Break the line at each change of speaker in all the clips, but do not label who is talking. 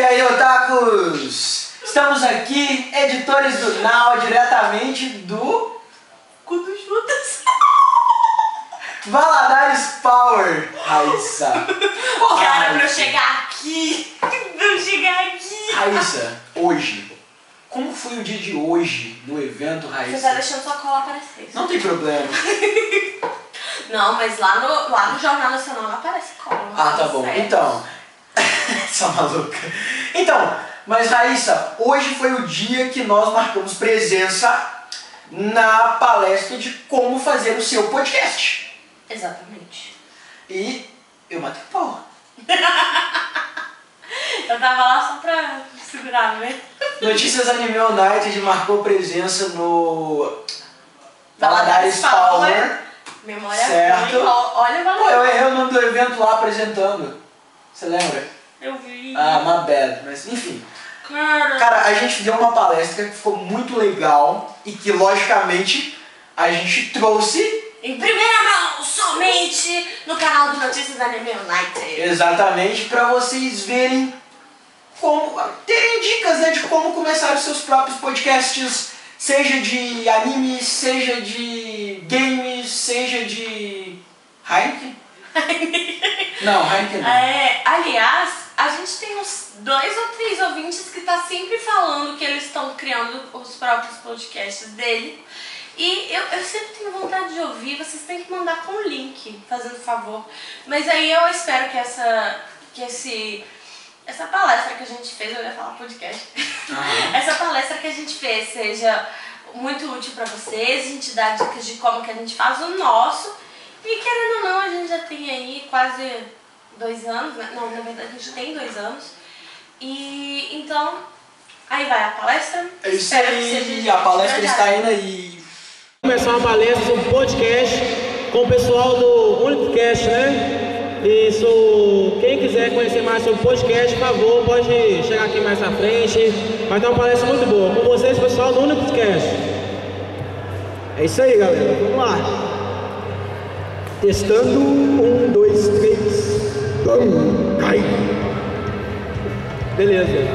E aí, otakus? Estamos aqui, editores do Now, diretamente do...
Quando juntas.
Valadares Power, Raíssa.
Cara, pra eu chegar aqui,
Raíssa, hoje, como foi o dia de hoje do evento, Raíssa?
Você tá deixando sua cola aparecer.
Não tem problema.
Não, mas lá no Jornal Nacional não aparece cola.
Ah, tá bom.
Sério.
Então, essa maluca. Então, mas Raíssa, hoje foi o dia que nós marcamos presença na palestra de como fazer o seu podcast.
Exatamente.
E eu matei pau.
Eu tava lá só pra segurar, né?
Notícias Anime United marcou presença no Valadares Power.
Memória
Certo.
ruim. Olha o
Pô,
valor.
eu errei o nome do evento lá apresentando. Você lembra?
Eu vi.
Ah, my bad. Mas enfim.
Cara.
Cara, a gente deu uma palestra que ficou muito legal e que, logicamente, a gente trouxe...
Em primeira mão, somente no canal do Notícias Anime United.
Exatamente, para vocês verem como... terem dicas, né, de como começar os seus próprios podcasts, seja de anime, seja de games, seja de... Heineken? Não, Heineken não.
Aliás, a gente tem uns 2 ou 3 ouvintes que tá sempre falando que eles estão criando os próprios podcasts dele. E eu sempre tenho vontade de ouvir, vocês têm que mandar com o link, fazendo favor. Mas aí eu espero que essa palestra que a gente fez, eu ia falar podcast, essa palestra que a gente fez seja muito útil pra vocês, a gente dá dicas de como que a gente faz o nosso. E querendo ou não, a gente já tem aí quase 2 anos, né? Não, na verdade a gente tem 2 anos. E então, aí vai a palestra.
É isso aí, a palestra está indo aí.
Começar uma palestra sobre podcast com o pessoal do Unicast, né? Isso, quem quiser conhecer mais sobre podcast, por favor, pode chegar aqui mais na frente. Vai ter uma palestra muito boa com vocês, pessoal do Unicast. É isso aí, galera. Vamos lá. Testando, 1, 2, 3. Vamos, cai. Beleza.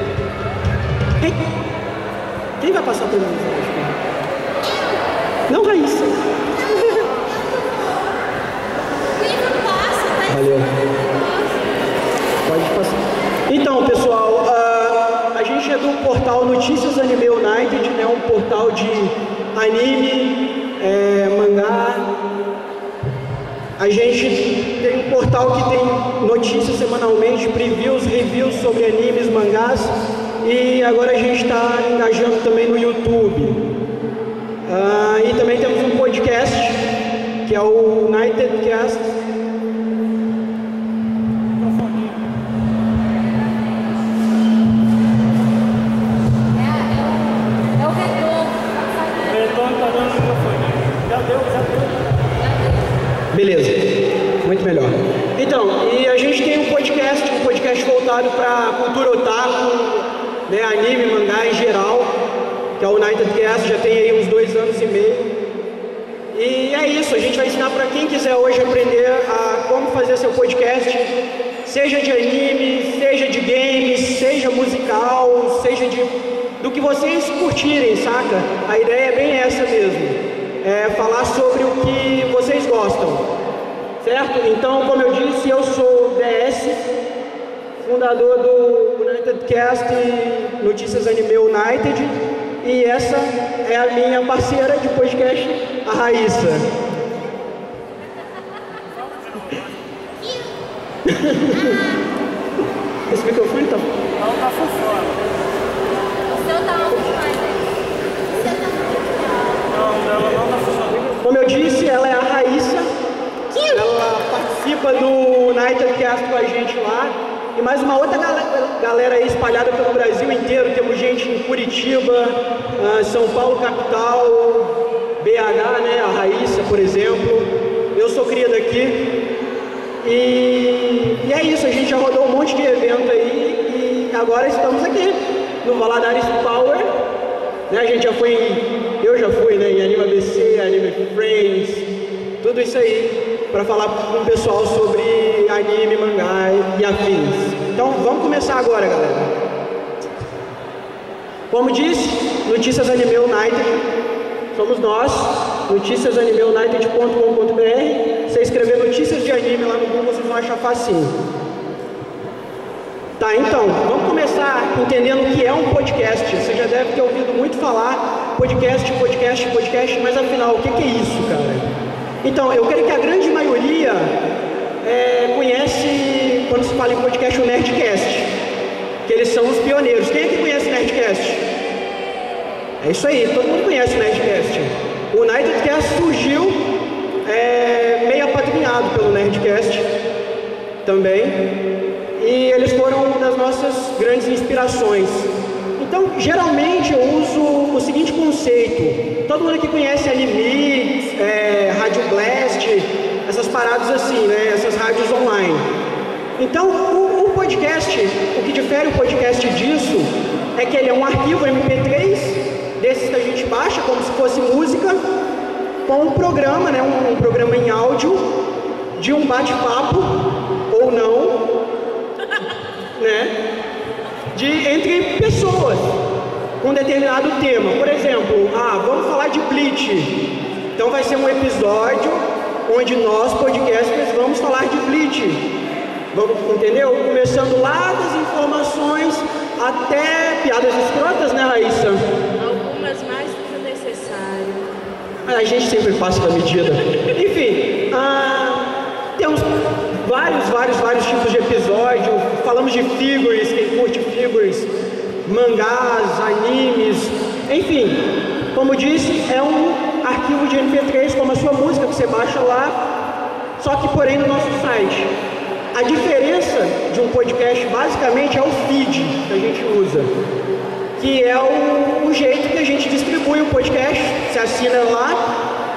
Quem vai passar pelo mim? Não, Raíssa. Valeu. Pode passar. Então, pessoal, a gente é do portal Notícias Anime United, né? Um portal de anime, mangá. A gente tem um portal que tem notícias semanalmente, previews, reviews sobre animes, mangás. E agora a gente está engajando também no YouTube. E também temos um podcast, que é o Unitedcast.
É o retorno.
O retorno está dando microfone. Já deu. Beleza, muito melhor. Então, e a gente tem um podcast voltado para cultura otaku, né, anime, mangá em geral, que é o Unitedcast, já tem aí uns 2 anos e meio. E é isso, a gente vai ensinar para quem quiser hoje aprender a como fazer seu podcast, seja de anime, seja de games, seja musical, seja do que vocês curtirem, saca? A ideia é bem essa mesmo, é falar sobre o que vocês gostam, certo? Então, como eu disse, eu sou o DS, fundador do Unitedcast e Notícias Anime United. E essa é a minha parceira de podcast, a Raíssa. Esse microfone tá... Não, tá fora.
O seu tá alto demais aí.
Não tá funcionando. Como eu disse, ela é a Raíssa. Ela participa do Unitedcast com a gente lá. E mais uma outra galera aí espalhada pelo Brasil inteiro. Temos gente em Curitiba, São Paulo capital, BH, né? A Raíssa, por exemplo. Eu sou cria daqui. E é isso, a gente já rodou um monte de evento aí. E agora estamos aqui no Valadares Power. Né? A gente já foi eu já fui, né, em Anime ABC, Anime Friends, tudo isso aí, para falar com o pessoal sobre anime, mangá e afins. Então, vamos começar agora, galera. Como disse, Notícias Anime United, somos nós, noticiasanimeunited.com.br. Você escrever notícias de anime lá no Google, vocês vão achar facinho. Tá, então, vamos começar entendendo o que é um podcast. Você já deve ter ouvido muito falar podcast, mas afinal, o que é isso, cara? Então, eu creio que a grande maioria conhece, quando se fala em podcast, o Nerdcast, que eles são os pioneiros. Quem é que conhece o Nerdcast? É isso aí, todo mundo conhece o Nerdcast. O Nerdcast surgiu meio apadrinhado pelo Nerdcast também. E eles foram uma das nossas grandes inspirações. Então, geralmente eu uso o seguinte conceito. Todo mundo aqui conhece Animix, Rádio Blast, essas paradas assim, né? Essas rádios online. Então, o podcast, o que difere o podcast disso é que ele é um arquivo MP3, desses que a gente baixa como se fosse música, com um programa, né? Um programa em áudio de um bate-papo ou não, né, entre pessoas com determinado tema. Por exemplo, vamos falar de Bleach. Então vai ser um episódio onde nós, podcasters, vamos falar de Bleach. Vamos, entendeu? Começando lá das informações até piadas escrotas, né, Raíssa?
Algumas mais do que o necessário.
A gente sempre passa da medida. Enfim, temos vários tipos de episódio. Falamos de figures, quem curte figures, mangás, animes, enfim, como disse, é um arquivo de MP3 como a sua música que você baixa lá, só que porém no nosso site. A diferença de um podcast basicamente é o feed que a gente usa, que é o jeito que a gente distribui o podcast. Você assina lá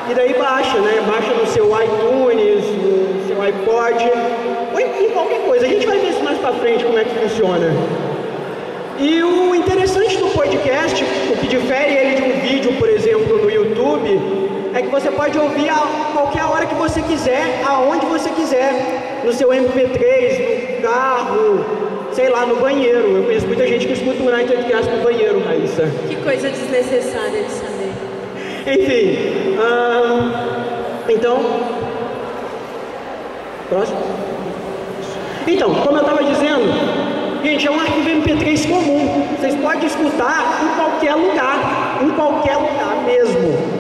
e daí baixa, né? Baixa no seu iTunes, no seu iPod, ou em qualquer coisa. A gente vai ver isso mais pra frente, como é que funciona. E o interessante do podcast, o que difere ele de um vídeo, por exemplo, no YouTube, é que você pode ouvir a qualquer hora que você quiser, aonde você quiser, no seu MP3, no carro, sei lá, no banheiro. Eu conheço muita gente que escuta o Nightcast no banheiro, Raíssa.
Que coisa desnecessária de saber.
Enfim, então, próximo. Então, como eu estava dizendo, gente, é um arquivo MP3 comum. Vocês podem escutar em qualquer lugar mesmo.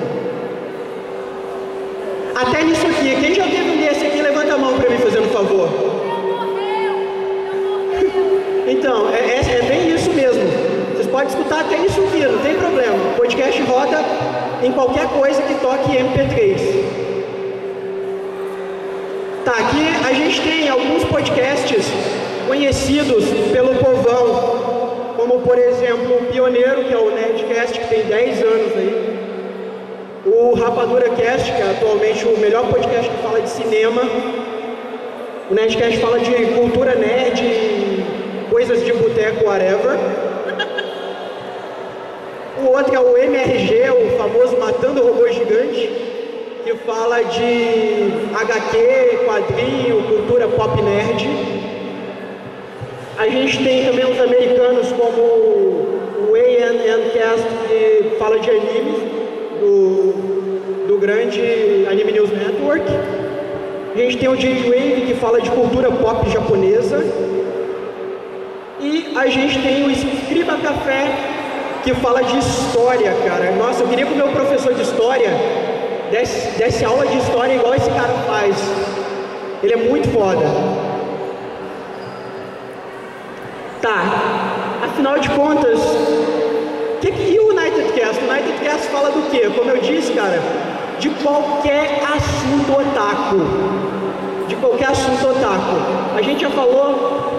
Até nisso aqui. Quem já teve um desse aqui, levanta a mão para mim, fazendo um favor. Então, é bem isso mesmo. Vocês podem escutar até isso aqui, não tem problema. O podcast roda em qualquer coisa que toque MP3. Tá, aqui a gente tem alguns podcasts conhecidos pelo povão, como por exemplo o pioneiro, que é o Nerdcast, que tem 10 anos aí. O Rapadura Cast, que é atualmente o melhor podcast que fala de cinema. O Nerdcast fala de cultura nerd, coisas de boteco, whatever. O outro é o MRG, o famoso Matando Robô Gigante, que fala de HQ, quadrinho, cultura pop nerd. A gente tem também os americanos como o ANNcast, que fala de animes, do grande Anime News Network. A gente tem o J-Wave, que fala de cultura pop japonesa. E a gente tem o Escriba Café, que fala de história, cara. Nossa, eu queria que o meu professor de história desse aula de história igual esse cara faz. Ele é muito foda. Tá, afinal de contas, e o Nightcast? O Nightcast fala do quê? Como eu disse, cara, de qualquer assunto otaku. De qualquer assunto otaku. A gente já falou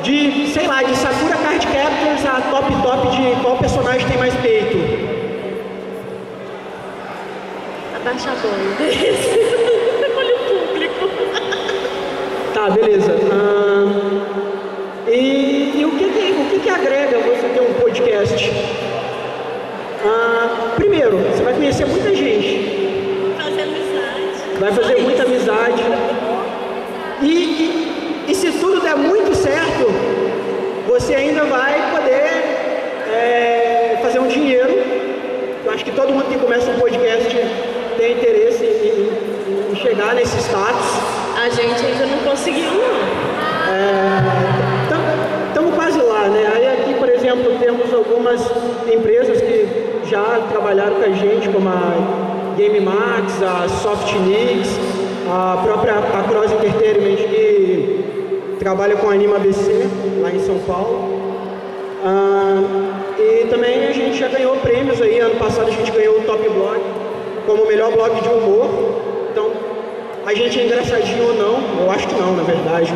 de, sei lá, de Sakura Card Captors a top de qual personagem tem mais peito.
Abaixa a bola. Olha o público.
Tá, beleza. E o que agrega você ter um podcast? Primeiro, você vai conhecer muita gente.
Fazer amizade.
Vai fazer muita amizade. E se tudo der muito certo, você ainda vai poder fazer todo mundo que começa um podcast tem interesse em chegar nesse status.
A gente ainda não conseguiu, não.
Estamos quase lá, né? Aí aqui, por exemplo, temos algumas empresas que já trabalharam com a gente, como a GameMax, a Softnix, a própria Across Entertainment, que trabalha com a Anima ABC, lá em São Paulo. E também a gente já ganhou prêmios aí. Ano passado a gente ganhou o Top Blog como o melhor blog de humor. Então, a gente é engraçadinho ou não? Eu acho que não, na verdade,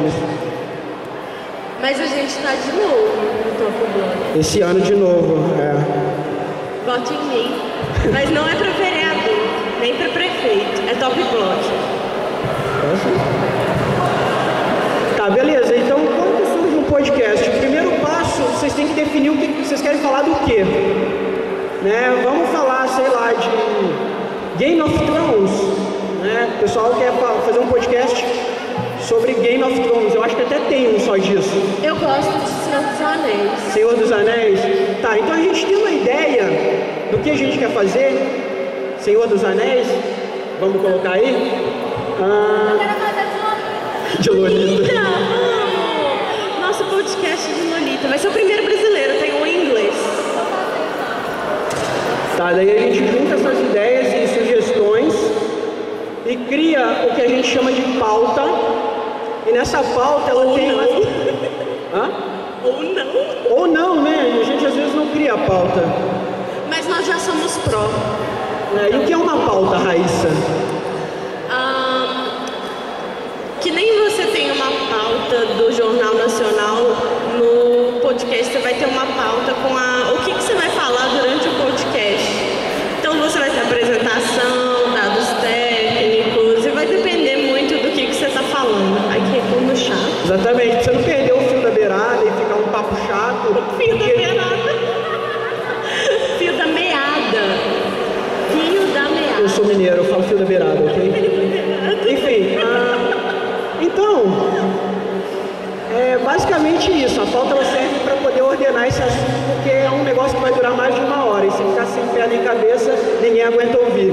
mas a gente está de novo no Top Blog.
Esse ano de novo,
Vote em mim. Mas não é para vereador, nem para prefeito. É Top Blog.
Tá, beleza. Então, quando surge um podcast, o primeiro passo, vocês têm que definir o que vocês querem falar do quê. Né? Vamos falar, sei lá, de Game of Thrones. Né? O pessoal quer fazer um podcast sobre Game of Thrones. Eu acho que até tem um só disso.
Eu gosto de Senhor dos Anéis.
Senhor dos Anéis? Tá, então a gente tem uma ideia do que a gente quer fazer. Senhor dos Anéis? Vamos colocar aí? De Lolita.
Nosso podcast de Lolita. Vai ser o primeiro brasileiro, tem um em inglês.
Tá, daí a gente junta essas ideias e sugestões e cria o que a gente chama de pauta. E nessa pauta ela tem... Hã?
Ou não.
Ou não, né? A gente às vezes não cria a pauta.
Mas nós já somos pró.
E o que é uma pauta, Raíssa?
Que nem você tem uma pauta do Jornal Nacional, no podcast você vai ter uma pauta com o que você vai falar durante o podcast. Então você vai ter apresentação, dados técnicos, e vai depender muito do que você está falando. Ai, que reclamo chato.
Exatamente, pra você não perder o fio da beirada e ficar um papo chato.
Fio da beirada. Fio da meada. Fio da meada.
Eu sou mineiro, eu falo fio da beirada, ok? Enfim, então, é basicamente isso. A pauta ela serve para poder ordenar esse assunto, porque é um negócio que vai durar mais de 1 hora. E se ficar sem pé nem cabeça, ninguém aguenta ouvir.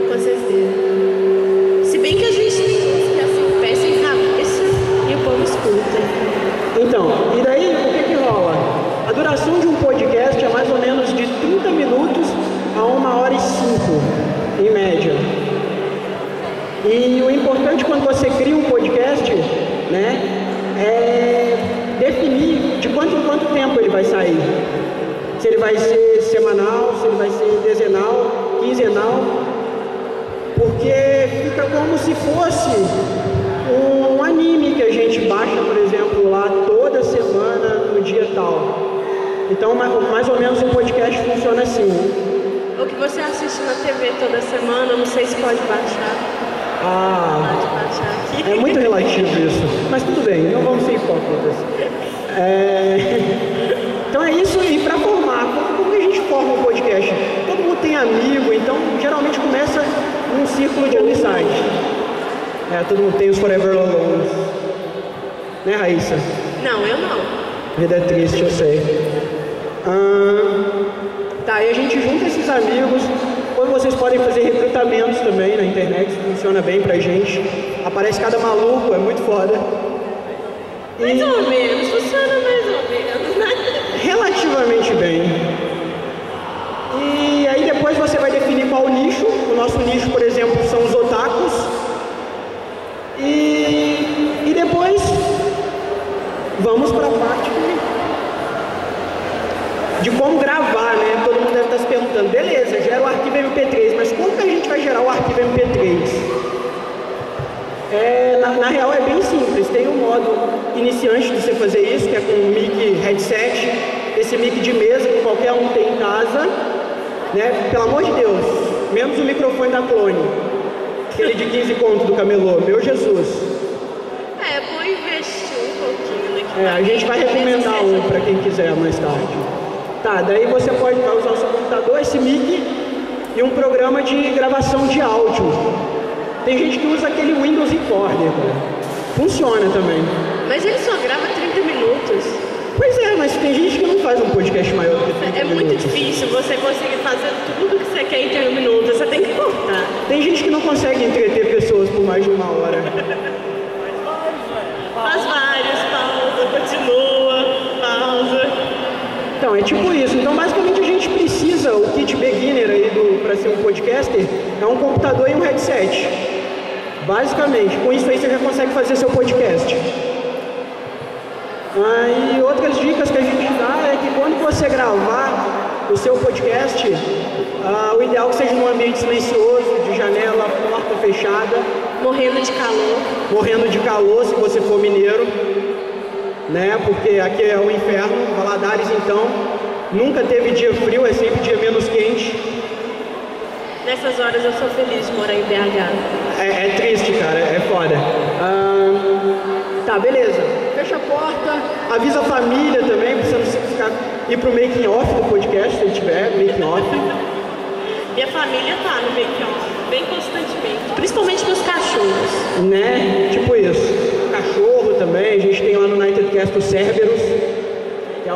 Com certeza. Se bem que a gente tem que ficar sem pé, sem cabeça, e o povo escuta.
Então, e daí o que rola? A duração de um podcast é mais ou menos de 30 minutos a 1h05, em média. E o importante quando você cria um podcast, né, é definir de quanto em quanto tempo ele vai sair. Se ele vai ser semanal, se ele vai ser dezenal, quinzenal, porque fica como se fosse um anime que a gente baixa, por exemplo, lá toda semana no dia tal. Então, mais ou menos o podcast funciona assim.
O que você assiste na TV toda semana, não sei se pode baixar. Pode baixar aqui.
É muito relativo isso, mas tudo bem, não vamos ser hipócritas. Então é isso, e para formar, como a gente forma um podcast? Todo mundo tem amigo, então geralmente começa num círculo de amizade. Todo mundo tem os Forever Alone. Né, Raíssa?
Não, eu não.
Vida é triste, eu sei. Tá, e a gente junta esses amigos. Ou vocês podem fazer recrutamentos também na internet, isso funciona bem pra gente. Aparece cada maluco, é muito foda.
Mais ou menos, funciona mais ou menos, né?
Relativamente bem. E aí depois você vai definir qual o nicho. O nosso nicho, por exemplo, são os otakus. E depois vamos para a parte de como gravar, né? Todo mundo deve estar se perguntando, beleza, gera o arquivo MP3, mas como que a gente vai gerar o arquivo MP3? Na real é bem simples, tem um modo iniciante de você fazer isso, que é com um mic headset, esse mic de mesa que qualquer um tem em casa, né? Pelo amor de Deus, menos o microfone da Clone, aquele de 15 conto do camelô, meu Jesus.
Vou investir um pouquinho aqui.
A gente vai recomendar um para quem quiser mais tarde. Tá, daí você pode usar o seu computador, esse mic e um programa de gravação de áudio. Tem gente que usa aquele Windows Recorder, cara. Funciona também.
Mas ele só grava 30 minutos.
Pois é, mas tem gente que não faz um podcast maior do que 30 30 minutos.
É muito difícil você conseguir fazer tudo que você quer em 30 minutos, você tem que cortar.
Tem gente que não consegue entreter pessoas por mais de 1 hora.
Faz vários, pausa, continua, pausa.
Então, é tipo isso. Então, basicamente, a gente precisa, o kit beginner aí para ser um podcaster, é um computador e um headset. Basicamente, com isso aí você já consegue fazer seu podcast. E outras dicas que a gente dá é que quando você gravar o seu podcast, o ideal é que seja num ambiente silencioso, de janela, porta fechada.
Morrendo de calor.
Morrendo de calor, se você for mineiro, né? Porque aqui é o inferno. Valadares, então, nunca teve dia frio, é sempre dia menos quente.
Nessas horas eu sou feliz de morar em BH.
É triste, cara, é foda. Tá, beleza. Fecha a porta, avisa a família também, pra você não ir pro making off do podcast, se ele tiver making off.
Minha família tá no making off, bem constantemente. Principalmente meus cachorros.
Né? Tipo isso. Cachorro também, a gente tem lá no Nightcast o Cerberus, que é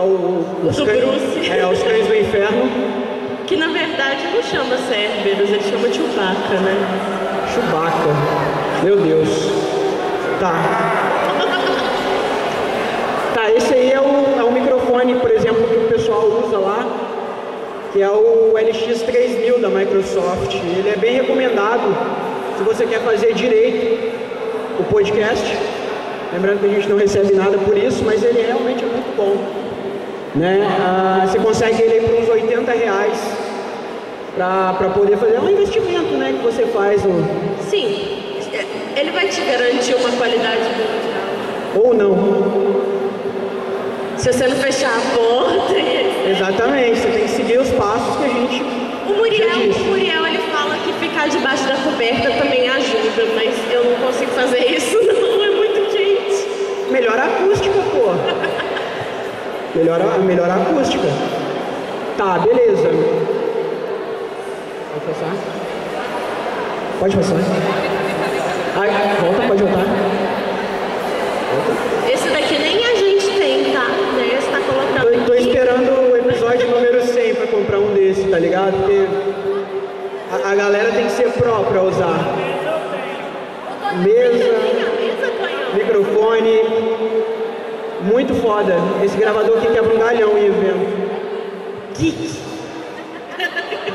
os cães do inferno.
Que na verdade não chama Cerberus, ele chama Chewbacca, né?
Chewbacca. Meu Deus. Tá, esse aí é o microfone, por exemplo, que o pessoal usa lá, que é o LX3000 da Microsoft. Ele é bem recomendado se você quer fazer direito o podcast. Lembrando que a gente não recebe nada por isso, mas ele realmente é muito bom. Né? Você consegue ele por uns R$80 para poder fazer. É um investimento, né, que você faz.
Sim, ele vai te garantir uma qualidade mundial.
Ou não.
Se você não fechar a porta.
Exatamente, você tem que seguir os passos que a gente.
O Muriel ele fala que ficar debaixo da coberta também ajuda, mas eu não consigo fazer isso, não, é muito quente.
Melhora a acústica, pô. Melhora a acústica. Tá, beleza. Pode passar? Pode passar. Volta, pode voltar. Volta.
Esse daqui nem a gente tem, tá? Você tá colocando.
Tô esperando o episódio número 100 pra comprar um desse, tá ligado? Porque a galera tem que ser pró pra usar. Mesa, microfone. Muito foda. Esse gravador aqui quebra um galhão em evento.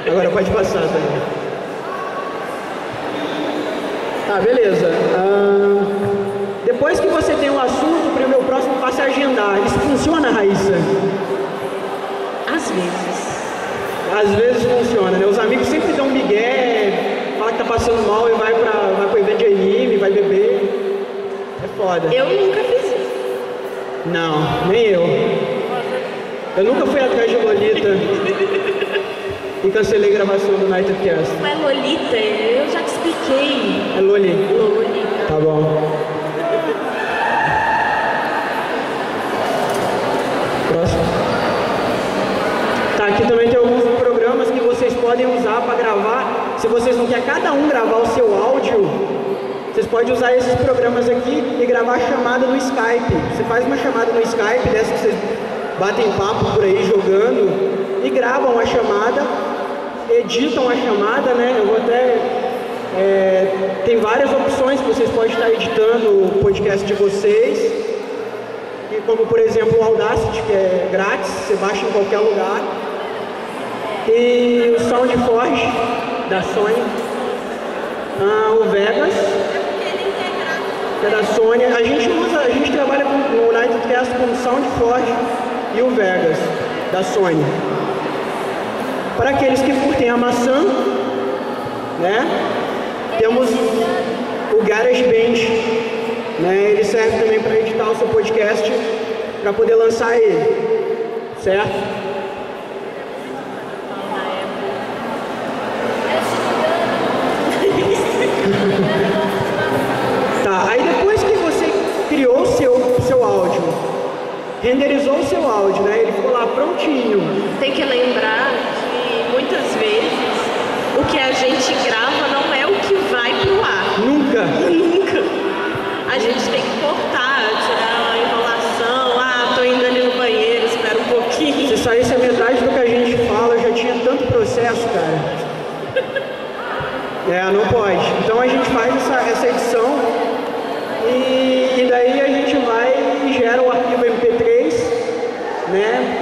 Agora pode passar também. Tá, beleza. Depois que você tem um assunto, o meu próximo passo é agendar. Isso funciona, Raíssa?
Às vezes.
Às vezes funciona, né? Os amigos sempre dão migué, fala que tá passando mal e vai pro evento de anime, vai beber. É foda.
Eu nunca fiz isso.
Não, nem eu. Eu nunca fui atrás de Lolita e cancelei a gravação do Nightcast.
Não é Lolita, eu já te expliquei.
É Loli.
Lolita.
Tá bom. Próximo. Tá, aqui também tem alguns programas que vocês podem usar para gravar. Se vocês não querem cada um gravar o seu áudio, vocês podem usar esses programas aqui e gravar a chamada no Skype. Você faz uma chamada no Skype, dessa que vocês batem papo por aí jogando, e gravam a chamada, editam a chamada, né? Eu vou até... tem várias opções que vocês podem estar editando o podcast de vocês. Como, por exemplo, o Audacity, que é grátis, você baixa em qualquer lugar. E o SoundForge, da Sony. O Vegas, que é da Sony. A gente trabalha no Nightcast com o SoundForge e o Vegas, da Sony. Para aqueles que curtem a maçã, né? Temos o GarageBand, né? Ele serve também para editar o seu podcast, para poder lançar ele, certo? Tá, aí depois que você criou o seu áudio, renderizou o seu áudio, né? Ele ficou lá prontinho.
Tem que lembrar que muitas vezes o que a gente grava não é o que vai pro ar.
Nunca.
A gente tem que cortar, tirar a enrolação. Tô indo ali no banheiro, espera um pouquinho.
Se saísse a metade do que a gente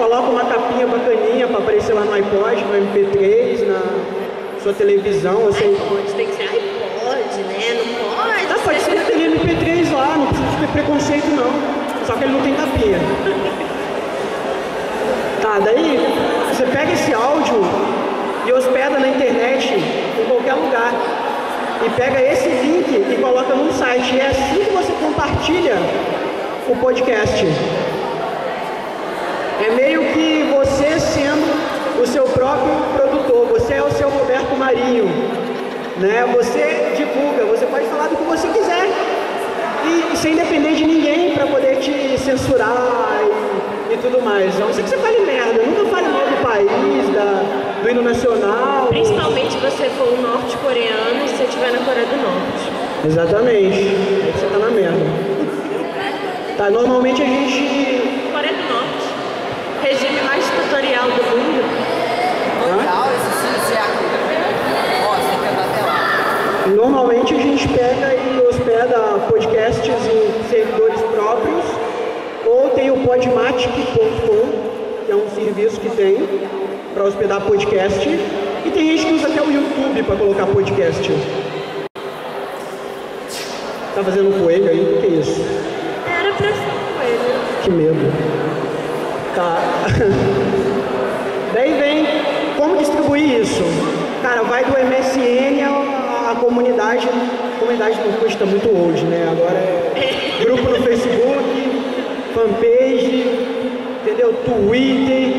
coloca uma capinha bacaninha para aparecer lá no iPod, no MP3, na sua televisão. Assim.
iPod, tem que ser iPod, né? Não pode.
Tá, pode ser aquele MP3 lá, não precisa ter preconceito não. Só que ele não tem capinha. Tá, daí você pega esse áudio e hospeda na internet em qualquer lugar. E pega esse link e coloca num site. E é assim que você compartilha o podcast. É meio que você sendo o seu próprio produtor. Você é o seu Roberto Marinho, né? Você divulga, você pode falar do que você quiser. E sem depender de ninguém para poder te censurar e tudo mais. A não ser que você fale merda. Nunca fale mal do país, do hino nacional.
Principalmente se você for um norte-coreano e se você estiver na Coreia do Norte.
Exatamente. Aí você tá na merda. Tá, normalmente a gente...
Coreia do Norte. Regime mais ditatorial do mundo.
Legal, esse ó, você quer dar até lá.
Normalmente a gente pega e hospeda podcasts em servidores próprios, ou tem o podmatic.com, que é um serviço que tem para hospedar podcast, e tem gente que usa até o YouTube para colocar podcast. Tá fazendo um coelho aí? O que é isso?
Era pra ser um coelho.
Que medo. Tá. Daí vem como distribuir isso. Cara, vai do MSN a comunidade. Comunidade não custa muito hoje, né? Agora é grupo no Facebook, fanpage, entendeu? Twitter.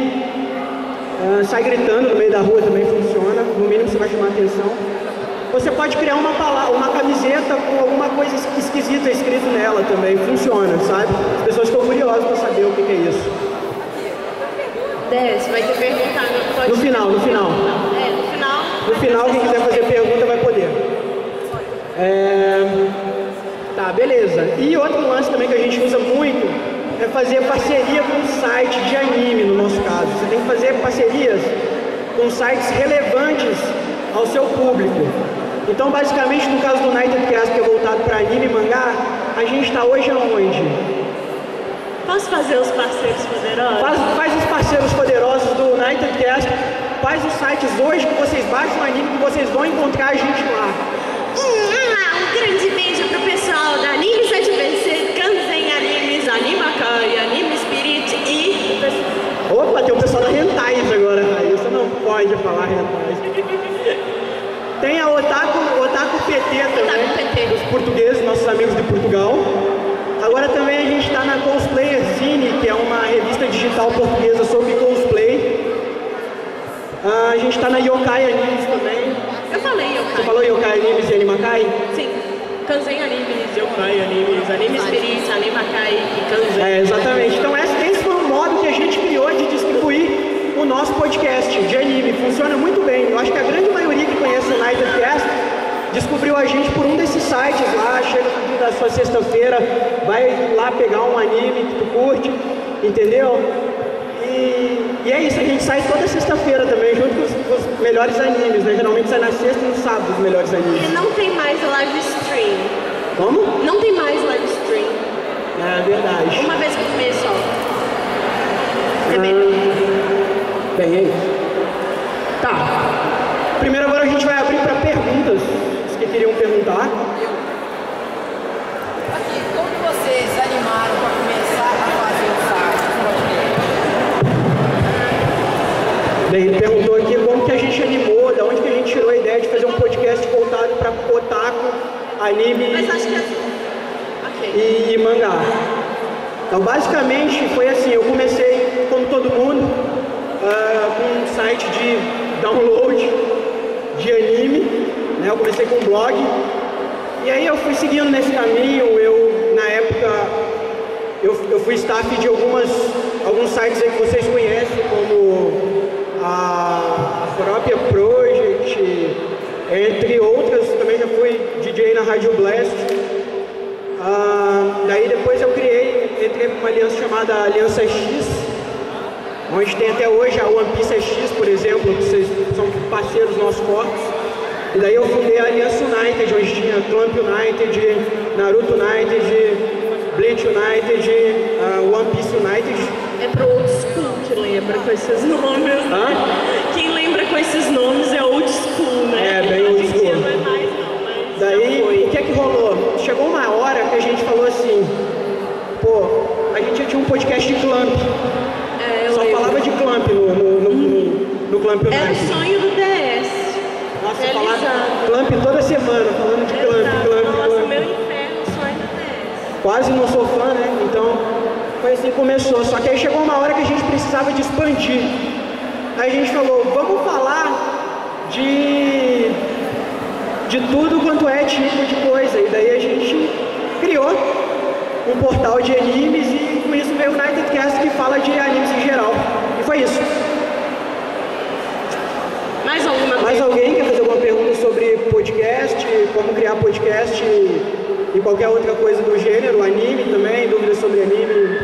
Sai gritando no meio da rua também funciona. No mínimo você vai chamar atenção. Você pode criar uma camiseta com alguma coisa esquisita escrito nela também. Funciona, sabe? As pessoas estão curiosas para saber o que é isso.
Você vai ter que perguntar.
No final.
No final.
No final, quem quiser fazer pergunta vai poder. Tá, beleza. E outro lance também que a gente usa muito é fazer parceria com um site de anime, no nosso caso. Você tem que fazer parcerias com sites relevantes ao seu público. Então, basicamente, no caso do Unitedcast, que é voltado para anime e mangá, a gente está hoje aonde?
Posso fazer os parceiros poderosos?
Faz os parceiros poderosos do Unitedcast. Faz os sites hoje que vocês baixam o anime, que vocês vão encontrar a gente lá.
Um grande beijo pro pessoal da Anime 7BC, Kanzen Animes, Animakai, Anime Spirit e...
Opa, tem o pessoal da Hentais agora, Raíssa não pode falar Hentais. Tem a Otaku PT também,
Otaku PT.
os portugueses, nossos amigos de Portugal. Agora também a gente está na Cosplayer Zine, que é uma revista digital portuguesa sobre cosplay. A gente está na Yokai Animes também.
Eu falei Yokai.
Você falou Yokai Animes e Animakai?
Sim. Kanzen Animes, Yokai Animes, Anime Spirit, Animakai e Kanzen.
Exatamente. Então esse foi o modo que a gente criou de distribuir o nosso podcast de anime. Funciona muito bem. Eu acho que a grande maioria que conhece o Unitedcast descobriu a gente por um desses sites lá, chega no dia da sua sexta-feira, vai lá pegar um anime que tu curte, entendeu? E é isso, a gente sai toda sexta-feira também, junto com os melhores animes, né? Geralmente sai na sexta e no sábado os melhores animes.
E não tem mais live stream.
Como?
Não tem mais live stream.
É verdade.
Uma vez por mês só. É melhor.
Bem, é isso. Tá. Primeiro agora a gente vai abrir para perguntas. Os que queriam perguntar.
Aqui, como que vocês se animaram para começar a fazer o site?
Bem, ele perguntou aqui como que a gente animou, da onde que a gente tirou a ideia de fazer um podcast voltado para otaku, anime
Mas acho que é assim. Ok.
e mangá. Então, basicamente, foi assim, eu comecei, como todo mundo, com um site de download de anime, né? Eu comecei com um blog, e aí eu fui seguindo nesse caminho. Na época, eu fui staff de alguns sites aí que vocês conhecem, como a própria Project, entre outras. Também já fui DJ na Rádio Blast. Daí depois eu entrei com uma aliança chamada Aliança X, onde tem até hoje a One Piece X, por exemplo, que vocês são parceiros nossos fortes. E daí eu fundei a Aliança United, onde tinha Clamp United, Naruto United, Bleach United, One Piece United,
É pro old school que lembra com esses nomes.
Hã?
Quem lembra com esses nomes é old school, né?
É, bem old school.
Não é mais não, mas
Daí, o que é que rolou? Chegou uma hora que a gente falou assim, pô, a gente já tinha um podcast de Clamp. Só falava de Clamp no Clamp
era o
United.
sonho do DS.
Nossa,
realizado.
falava Clamp toda semana, falando de Clamp.
Nossa, meu inferno, o sonho do DS.
Quase não sou fã, né? Então, foi assim que começou. Só que aí chegou uma hora que a gente precisava de expandir. Aí a gente falou, vamos falar de tudo quanto é tipo de coisa. E daí a gente criou um portal de animes e com isso veio o UnitedCast que fala de animes em geral. E foi isso.
Mais alguma coisa?
Mais alguém quer fazer alguma pergunta sobre podcast, como criar podcast e qualquer outra coisa do gênero, anime também, dúvidas sobre anime?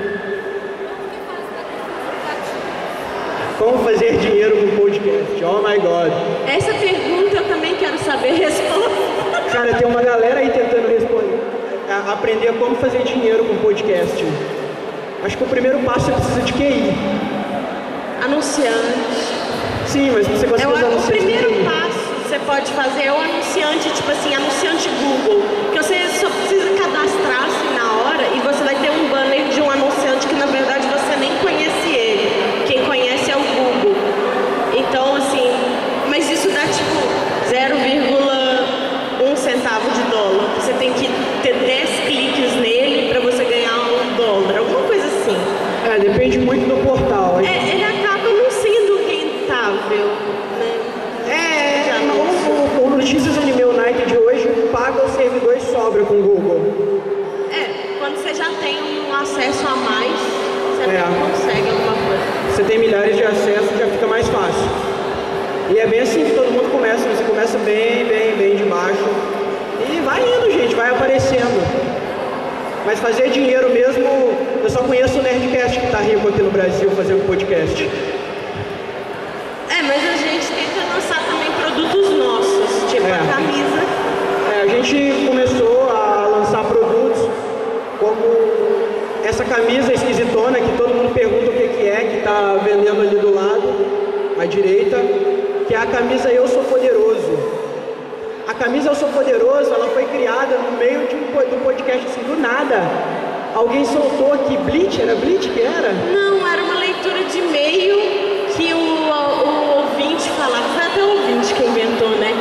Como fazer dinheiro com podcast? Oh my god.
Essa pergunta eu também quero saber responder.
Cara, tem uma galera aí tentando aprender como fazer dinheiro com podcast. Acho que o primeiro passo você precisa de QI.
Anunciante.
Sim, mas você consegue fazer
O
anunciante
primeiro
de QI.
passo que você pode fazer é o anunciante, tipo assim, anunciante Google. Que você só precisa cadastrar assim na hora e você vai ter um banner de um anunciante que na verdade você nem conhece ele. Quem conhece é o Google. Então, assim, mas isso dá tipo 0,1 centavo de dólar. Você tem que ter 10 cliques nele para você ganhar $1, alguma coisa assim.
É, depende muito do portal.
Ele acaba não sendo rentável, né?
O Notícias Anime United hoje paga os servidores sobra com o Google.
Quando você já tem um acesso a mais, você até consegue alguma coisa.
Você tem milhares de acessos, já fica mais fácil. E é bem assim que todo mundo começa, você começa bem de baixo. E vai indo, gente, vai aparecendo. Mas fazer dinheiro mesmo, eu só conheço o Nerdcast que tá rico aqui no Brasil fazendo podcast.
Mas a gente tenta lançar também produtos nossos, tipo a camisa.
A gente começou a lançar produtos como essa camisa esquisitona que todo mundo pergunta o que tá vendendo ali do lado, à direita, que é a camisa Eu Sou Poderoso. A camisa Eu Sou Poderoso, ela foi criada no meio do podcast, assim, do nada. Alguém soltou aqui, Bleach, era Bleach que era?
Não, era uma leitura de e-mail que o ouvinte falava, foi até o ouvinte que inventou, né?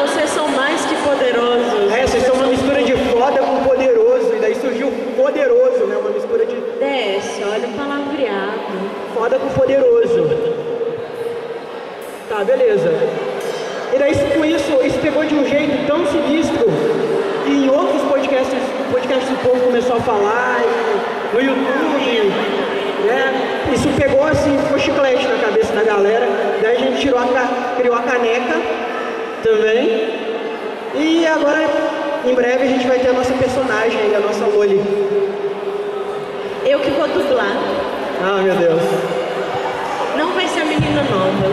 Vocês são mais que poderosos.
Vocês são uma mistura de foda com poderoso, e daí surgiu poderoso, né? Uma mistura de...
Desce, olha o palavreado.
Foda com poderoso. Tá, beleza. E daí com isso pegou de um jeito tão sinistro que em outros podcasts, o podcast do povo começou a falar, no YouTube, né? Isso pegou assim, ficou chiclete na cabeça da galera. Daí a gente criou a caneca também. E agora, em breve, a gente vai ter a nossa personagem aí, a nossa Loli.
Eu que vou dublar.
Ah, meu Deus.
Não vai ser a menina nova.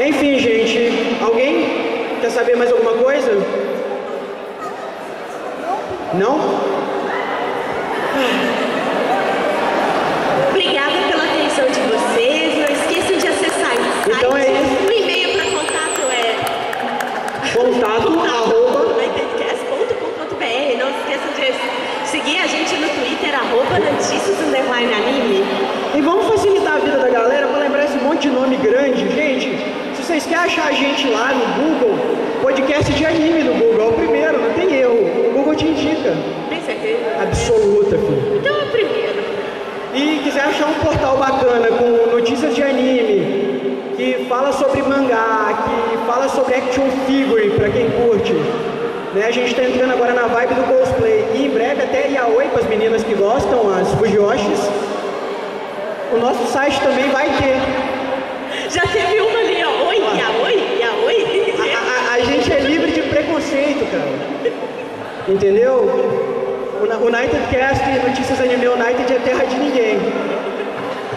Enfim, gente, alguém quer saber mais alguma coisa? Não?
Obrigada pela atenção de vocês. Não esqueçam de acessar o site.
Então é isso.
O e-mail para contato é
contato@nightedcast.com.br.
Não esqueçam de seguir a gente no Twitter, @notícias_anime.
E vamos facilitar a vida da galera para lembrar esse monte de nome grande. Gente, se vocês querem achar a gente lá no Google, podcast de anime no Google, é o primeiro, não tem erro. O Google te indica.
Tem certeza?
Absoluta, filho.
Então é o primeiro.
E quiser achar um portal bacana com notícias de anime, que fala sobre mangá, que fala sobre action figure, para quem curte. Né? A gente está entrando agora na vibe do cosplay. E em breve até yaoi para as meninas que gostam, as fujoshis. O nosso site também vai ter.
Já teve uma ali, ó. Oi, yaoi.
A gente é livre de preconceito, cara. Entendeu? O UnitedCast e Notícias Anime United é terra de ninguém.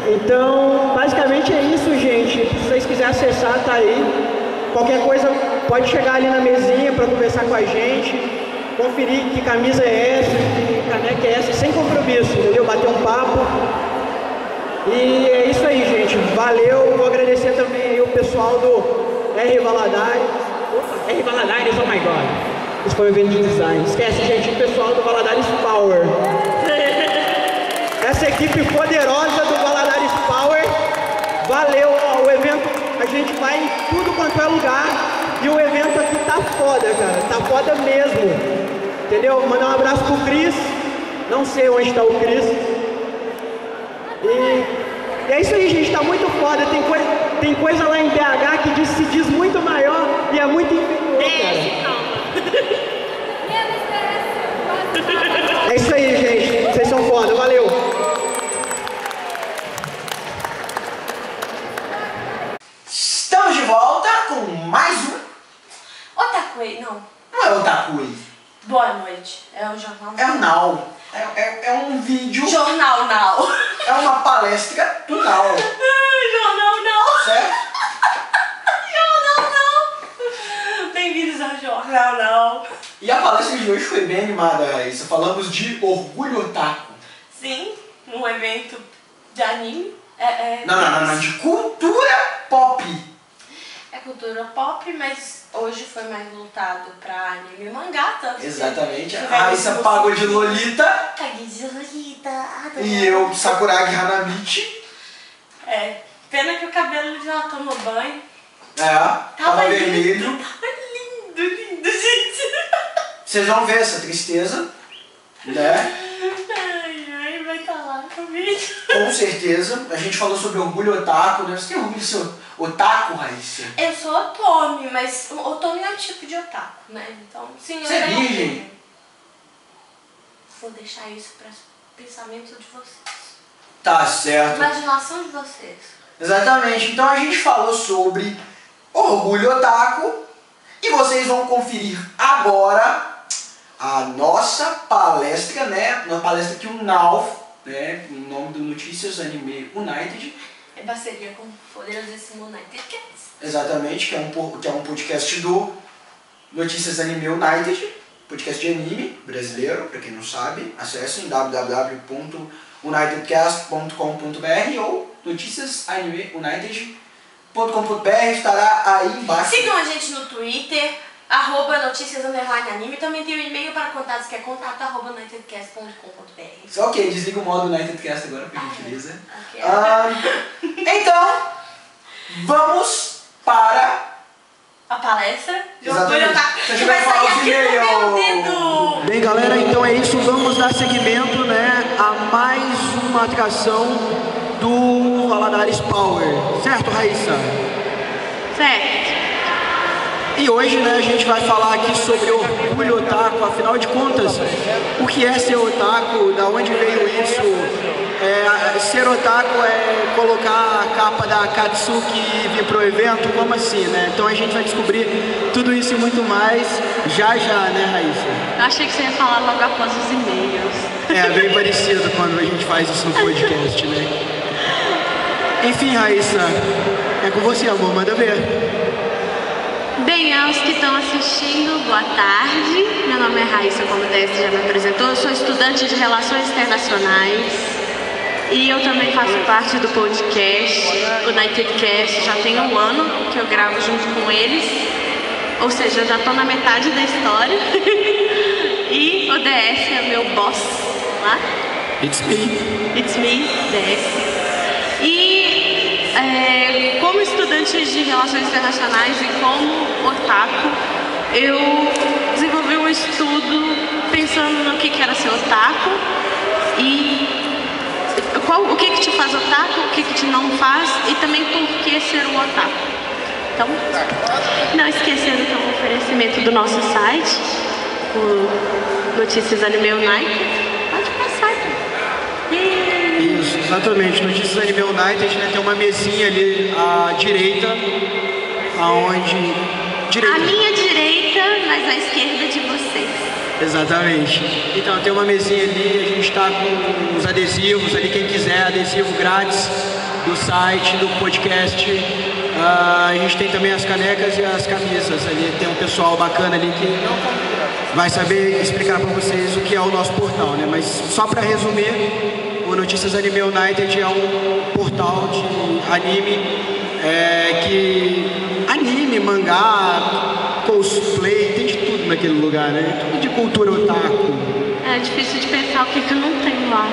Então, basicamente é isso, gente. Se vocês quiserem acessar, tá aí. Qualquer coisa, pode chegar ali na mesinha para conversar com a gente, conferir que camisa é essa, que caneca é essa, sem compromisso, entendeu? Bater um papo. E é isso aí, gente. Valeu. Vou agradecer também aí o pessoal do R Valadares. Opa, R Valadares, oh my god. Isso foi um evento de design. Esquece, gente, o pessoal do Valadares Power. Essa equipe poderosa do Valadares Power. Valeu, ó, o evento, a gente vai em tudo quanto é lugar. E o evento aqui tá foda, cara. Tá foda mesmo. Entendeu? Mandar um abraço pro Cris. Não sei onde tá o Cris. E é isso aí, gente, tá muito foda. Tem coisa lá em BH que se diz muito maior e é muito inferior, cara. É isso aí, gente. Vocês são foda, valeu.
Estamos de volta com mais um.
Otakuei, não.
Não é Otakuei.
Boa noite. É o jornal.
É o Now. É um vídeo.
Jornal Now.
É uma palestra do Now.
Jornal Now.
Certo?
Jornal Now. Bem-vindos ao Jornal Now.
E a palestra de hoje foi bem animada, Raíssa. Falamos de orgulho otaku.
Sim, um evento de anime.
Não, de cultura pop.
É cultura pop, mas hoje foi mais voltado pra anime e mangá. Tanto
Exatamente.
que
A Raíssa pagou de Lolita.
Paguei de Lolita.
E eu, Sakuragi Hanamichi.
É, pena que o cabelo já tomou banho.
Tava vermelho.
Tava lindo, gente.
Vocês vão ver essa tristeza, né?
Ai, vai estar lá no vídeo.
Com certeza. A gente falou sobre orgulho otaku, né? Você tem orgulho de ser otaku, Raíssa?
Eu sou otome, mas otome é um tipo de otaku, né? Então, sim, eu
Você é
tenho
virgem?
orgulho. Vou deixar isso para pensamento de vocês.
Tá certo.
Imaginação de vocês.
Exatamente. Então a gente falou sobre orgulho otaku e vocês vão conferir agora a nossa palestra, né? Uma palestra que o Now, né? O nome do Notícias Anime United.
É parceria com o poderosíssimo United Cats.
Exatamente, que é um podcast do Notícias Anime United, podcast de anime brasileiro, para quem não sabe. Acessem www.unitedcast.com.br ou noticiasanime.united.com.br, estará aí embaixo.
Sigam a gente no Twitter, @noticias_anime. Também tem o e-mail para contatos, que é contato@unitedcast.com.br.
Ok, desliga o modo Unitedcast agora, por gentileza.
Ok.
Então, vamos para
A palestra de
Exatamente.
orgulho otaku,
Se a
que
gente
vai
vai
sair
falar
aqui
os
no meu
e-mails.
dedo.
Bem, galera, então é isso. Vamos dar seguimento, né, a mais uma atração do Valadares Power. Certo, Raíssa?
Certo.
E hoje, né, a gente vai falar aqui sobre orgulho otaku. Afinal de contas, o que é ser otaku? Da onde veio isso? Ser otaku é colocar a capa da Katsuki e vir pro evento? Como assim, né? Então a gente vai descobrir tudo isso e muito mais já, né, Raíssa?
Eu achei que você ia falar logo após os e-mails.
É bem parecido quando a gente faz isso no podcast, né? Enfim, Raíssa, é com você, amor, manda ver.
Bem, aos que estão assistindo, boa tarde. Meu nome é Raíssa, como o Décio já me apresentou. Eu sou estudante de Relações Internacionais e eu também faço parte do podcast, o Unitedcast. Já tem um ano que eu gravo junto com eles, ou seja, eu já estou na metade da história. E o DS é meu boss lá.
It's me.
It's me, DS. E como estudante de Relações Internacionais e como otaku, eu desenvolvi um estudo pensando no que era ser otaku e o que te faz otaku, o que te não faz e também por que ser um otaku. Então, não esquecendo que é um oferecimento do nosso site, o Notícias Anime United. Pode passar, então.
Isso, exatamente. Notícias Anime United, né, tem uma mesinha ali à direita, aonde...
À minha direita, mas à esquerda de vocês.
Exatamente. Então tem uma mesinha ali, a gente está com os adesivos ali, quem quiser, adesivo grátis do site, do podcast. A gente tem também as canecas e as camisas ali, tem um pessoal bacana ali que... vai saber explicar para vocês o que é o nosso portal, né? Mas só para resumir, o Notícias Anime United é um portal de anime anime, mangá, cosplay, tem de tudo naquele lugar, né? Tudo de cultura otaku.
É difícil de pensar o que não tem lá.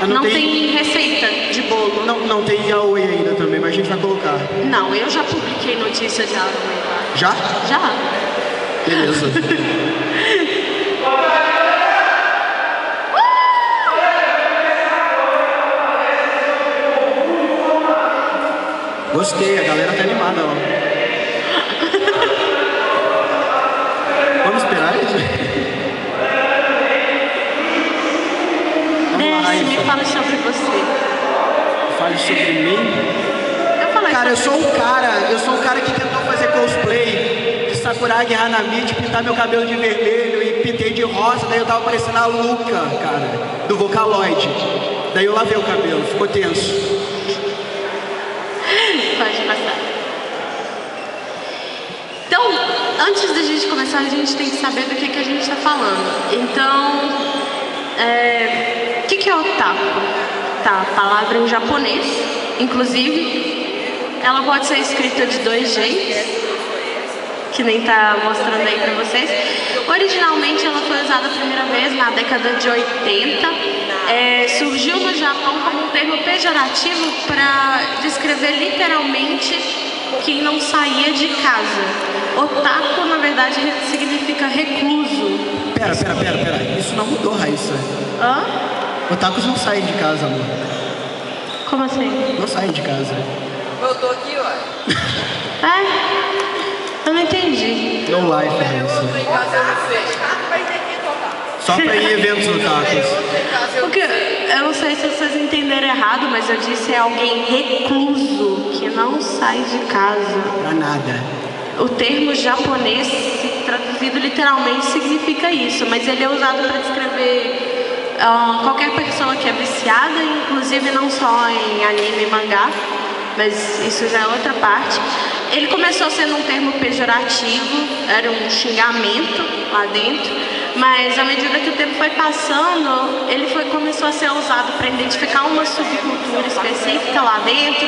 Não tem receita de bolo.
Não tem yaoi ainda também, mas a gente vai colocar.
Não, eu já publiquei notícia de yaoi lá.
Já?
Já.
Beleza. Gostei, a galera tá animada lá. Vamos esperar isso?
Me fala sobre você.
Fale sobre mim? Cara, eu sou um cara que tentou fazer cosplay de Sakuragi Hanami, de pintar meu cabelo de vermelho e pintei de rosa, daí eu tava parecendo a Luca, cara, do Vocaloid. Daí eu lavei o cabelo, ficou tenso.
Pode passar. Então, antes da gente começar, a gente tem que saber do que a gente está falando. Então, o que é otaku? Tá, palavra em japonês, inclusive, ela pode ser escrita de 2 jeitos, que nem tá mostrando aí pra vocês. Originalmente, ela foi usada a primeira vez na década de 80. Surgiu no Japão como um termo pejorativo para descrever literalmente quem não saía de casa. Otaku, na verdade, significa recluso.
Pera. Isso não mudou, Raíssa.
Hã?
Otakus não saem de casa, amor.
Como assim?
Não saem de casa.
Eu tô aqui, ó.
Eu não entendi.
No life, Raíssa.
Em casa eu não sei.
Só pra ir em eventos otakus.
Porque eu não sei se vocês entenderam errado, mas eu disse alguém recluso, que não sai de casa.
Pra nada.
O termo japonês, traduzido literalmente, significa isso, mas ele é usado para descrever qualquer pessoa que é viciada, inclusive não só em anime e mangá, mas isso já é outra parte. Ele começou sendo um termo pejorativo, era um xingamento lá dentro, mas à medida que o tempo foi passando, ele começou a ser usado para identificar uma subcultura específica lá dentro.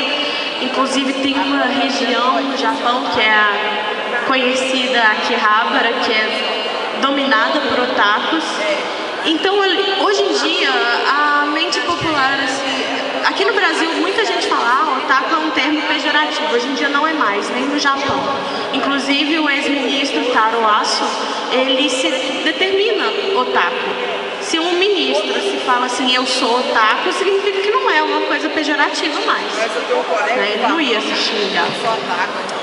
Inclusive tem uma região no Japão que é a conhecida Akihabara, que é dominada por otakus. Então, hoje em dia, a mente popular, assim, aqui no Brasil, muita gente fala, otaku é um termo pejorativo. Hoje em dia não é mais, nem no Japão. Inclusive, o ex-ministro Taro Aso, ele se determina otaku. Se um ministro se fala assim, eu sou otaku, significa que não é uma coisa pejorativa mais.
Mas eu tenho um colega.
Ele não ia se xingar.
Só otaku.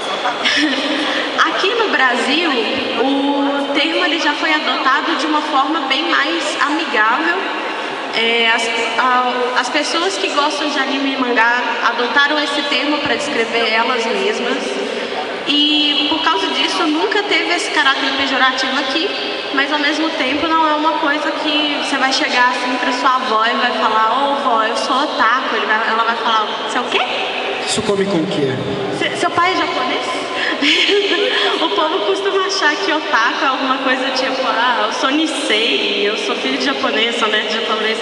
Aqui no Brasil, o termo ele já foi adotado de uma forma bem mais amigável. As pessoas que gostam de anime e mangá adotaram esse termo para descrever elas mesmas. E por causa disso nunca teve esse caráter pejorativo aqui, mas ao mesmo tempo não é uma coisa que você vai chegar assim para sua avó e vai falar, ô vó, eu sou otaku. Ela vai falar, você é o quê?
Isso come com o quê?
Seu pai é japonês? O povo costuma achar que otaku é alguma coisa tipo, eu sou Nisei, eu sou filho de japonês, sou neto de japonês.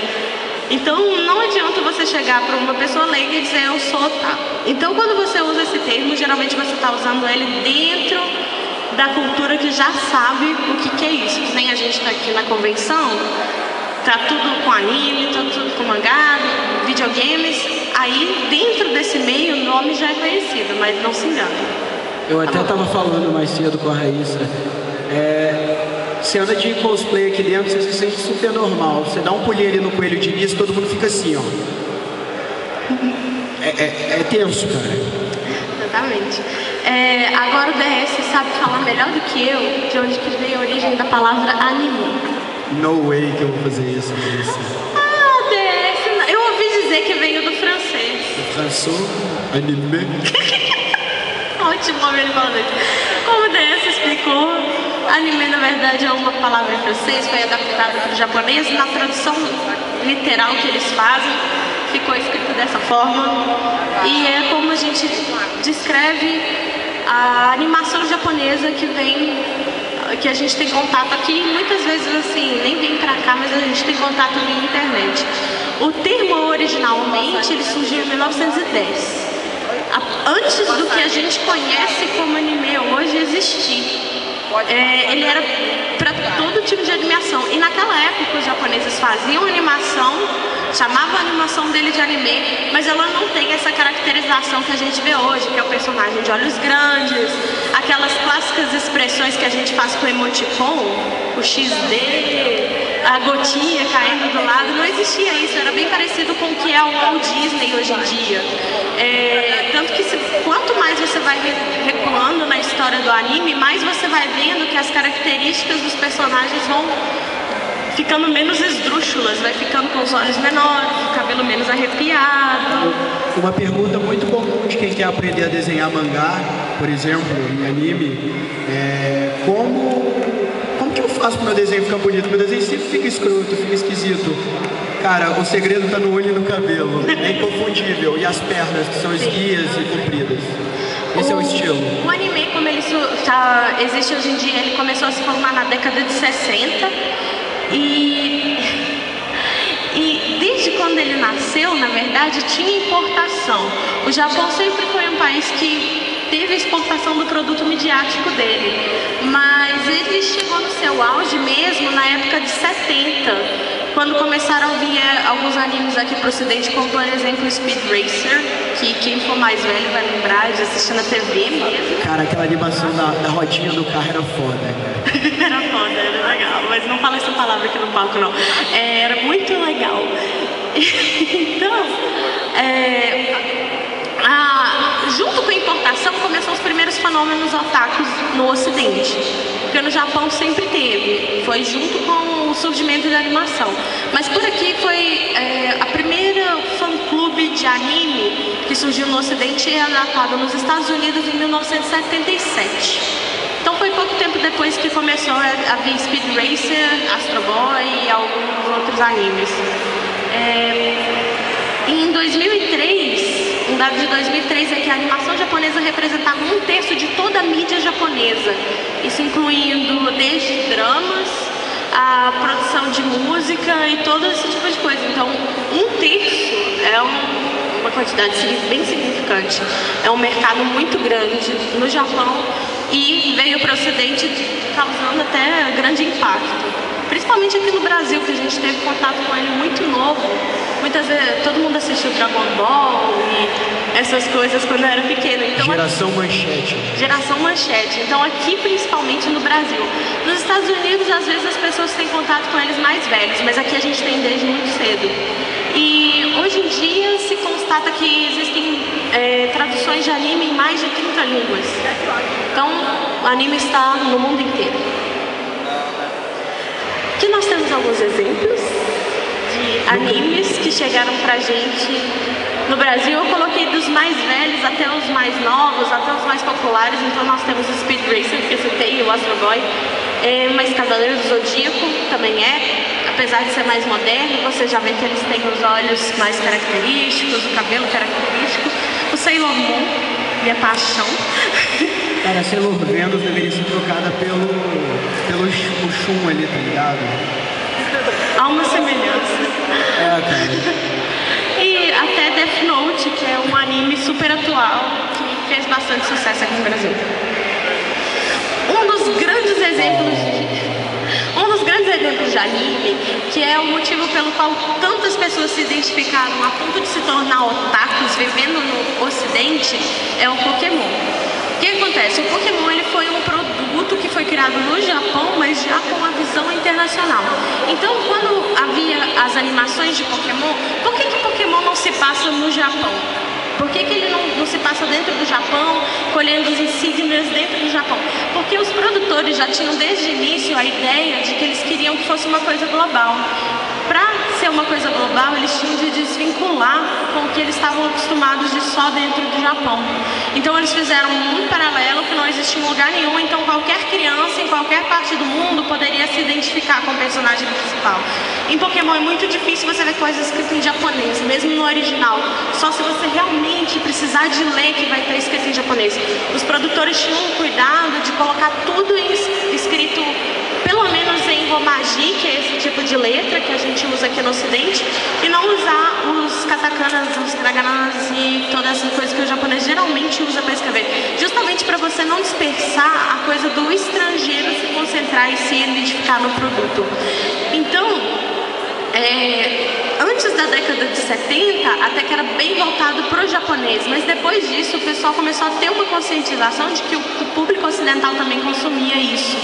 Então não adianta você chegar para uma pessoa leiga e dizer eu sou otaku. Então quando você usa esse termo, geralmente você está usando ele dentro da cultura que já sabe o que é isso. Que nem a gente está aqui na convenção, tá tudo com anime, tá tudo com mangá, videogames. Aí dentro desse meio o nome já é conhecido, mas não se engane.
Eu até estava falando mais cedo com a Raíssa. Você anda de cosplay aqui dentro, você se sente super normal. Você dá um pulinho ali no Coelho de Nisso, todo mundo fica assim, ó. É tenso, cara.
Exatamente. Agora o DS sabe falar melhor do que eu de onde que veio a origem da palavra anime.
No way que eu vou fazer isso, Raíssa.
DS, eu ouvi dizer que veio do francês.
François, anime.
Ótimo ouvir ele falando isso. Como o DS explicou, anime na verdade é uma palavra em francês, foi adaptada para o japonês. Na tradução literal que eles fazem, ficou escrito dessa forma. E é como a gente descreve a animação japonesa que vem que a gente tem contato aqui, muitas vezes assim, nem vem pra cá, mas a gente tem contato via internet. O termo originalmente ele surgiu em 1910. Antes do que a gente conhece como anime hoje existir. Ele era para todo tipo de animação. E naquela época os japoneses faziam animação, chamavam a animação dele de anime, mas ela não tem essa caracterização que a gente vê hoje, que é o personagem de olhos grandes, aquelas clássicas expressões que a gente faz com o emoticon, o XD, a gotinha caindo do lado. Não existia isso, era bem parecido com o que é o Walt Disney hoje em dia. Tanto que quanto mais você vai recuando na história do anime, mais você vai vendo que as características dos personagens vão ficando menos esdrúxulas, vai ficando com os olhos menores, o cabelo menos arrepiado.
Uma pergunta muito comum de quem quer aprender a desenhar mangá, por exemplo, em anime, como que eu faço para meu desenho ficar bonito? Meu desenho sempre fica escroto, fica esquisito. Cara, o segredo tá no olho e no cabelo, é inconfundível. E as pernas, que são esguias e compridas. Esse é o estilo.
O anime, como ele existe hoje em dia, ele começou a se formar na década de 60. E desde quando ele nasceu, na verdade, tinha importação. O Japão sempre foi um país que teve a exportação do produto midiático dele. Mas ele chegou no seu auge mesmo na época de 70. Quando começaram a vir alguns animes aqui pro ocidente, como por exemplo Speed Racer, que quem for mais velho vai lembrar de assistir na TV mesmo.
Cara, aquela animação da rodinha do carro era foda, cara.
Era foda, era legal, mas não fala essa palavra aqui no palco não. Era muito legal. Então, junto com a importação começaram os primeiros fenômenos otakus no ocidente. Porque no Japão sempre teve, foi junto com o surgimento da animação. Mas por aqui foi a primeira fã-clube de anime que surgiu no ocidente e é datado nos Estados Unidos em 1977. Então foi pouco tempo depois que começou a vir Speed Racer, Astro Boy e alguns outros animes. Em 2003, um dado de 2003 é que a animação japonesa representava 1/3 de toda a mídia japonesa. Isso incluindo desde dramas, a produção de música e todo esse tipo de coisa. Então, 1/3 é uma quantidade bem significante. É um mercado muito grande no Japão e veio para o Ocidente causando até grande impacto. Principalmente aqui no Brasil, que a gente teve contato com ele muito novo. Muitas vezes, todo mundo assistiu Dragon Ball e essas coisas quando eu era pequena. Então,
Geração Manchete.
Geração Manchete. Então aqui, principalmente no Brasil. Nos Estados Unidos, às vezes as pessoas têm contato com eles mais velhos, mas aqui a gente tem desde muito cedo. E hoje em dia se constata que existem traduções de anime em mais de 30 línguas. Então o anime está no mundo inteiro. Aqui nós temos alguns exemplos de animes que chegaram pra gente no Brasil. Eu coloquei dos mais velhos até os mais novos, até os mais populares. Então nós temos o Speed Racer, que eu citei, o Astro Boy, mas Cavaleiro do Zodíaco também apesar de ser mais moderno, você já vê que eles têm os olhos mais característicos, o cabelo característico. O Sailor Moon, minha paixão.
Cara, a Sailor Venus deveria ser trocada pelo Shun ali, tá ligado?
Há uma semelhança.
Cara.
E até Death Note, que é um anime super atual, que fez bastante sucesso aqui no Brasil. Um dos grandes exemplos de anime, que é o motivo pelo qual tantas pessoas se identificaram a ponto de se tornar otakus vivendo no Ocidente, é o Pokémon. O que acontece? O Pokémon ele foi um produto que foi criado no Japão, mas já com uma visão internacional. Então, quando havia as animações de Pokémon, por que Pokémon não se passa no Japão? Por que ele não se passa dentro do Japão, colhendo os insígnias dentro do Japão? Porque os produtores já tinham desde o início a ideia de que eles queriam que fosse uma coisa global. Para ser uma coisa global, eles tinham de desvincular com o que eles estavam acostumados de só dentro do Japão. Então eles fizeram um mundo paralelo que não existia em lugar nenhum, então qualquer criança em qualquer parte do mundo poderia se identificar com o personagem principal. Em Pokémon é muito difícil você ver coisas escritas em japonês, mesmo no original. Só se você você realmente precisar de ler que vai estar escrito em japonês. Os produtores tinham um cuidado de colocar tudo escrito pelo menos em romaji, que é esse tipo de letra que a gente usa aqui no Ocidente, e não usar os katakanas, os hiraganas e toda essa coisa que o japonês geralmente usa para escrever, justamente para você não dispersar a coisa do estrangeiro se concentrar e se identificar no produto. Então, antes da década de 70, até que era bem voltado para o japonês, mas depois disso o pessoal começou a ter uma conscientização de que o público ocidental também consumia isso.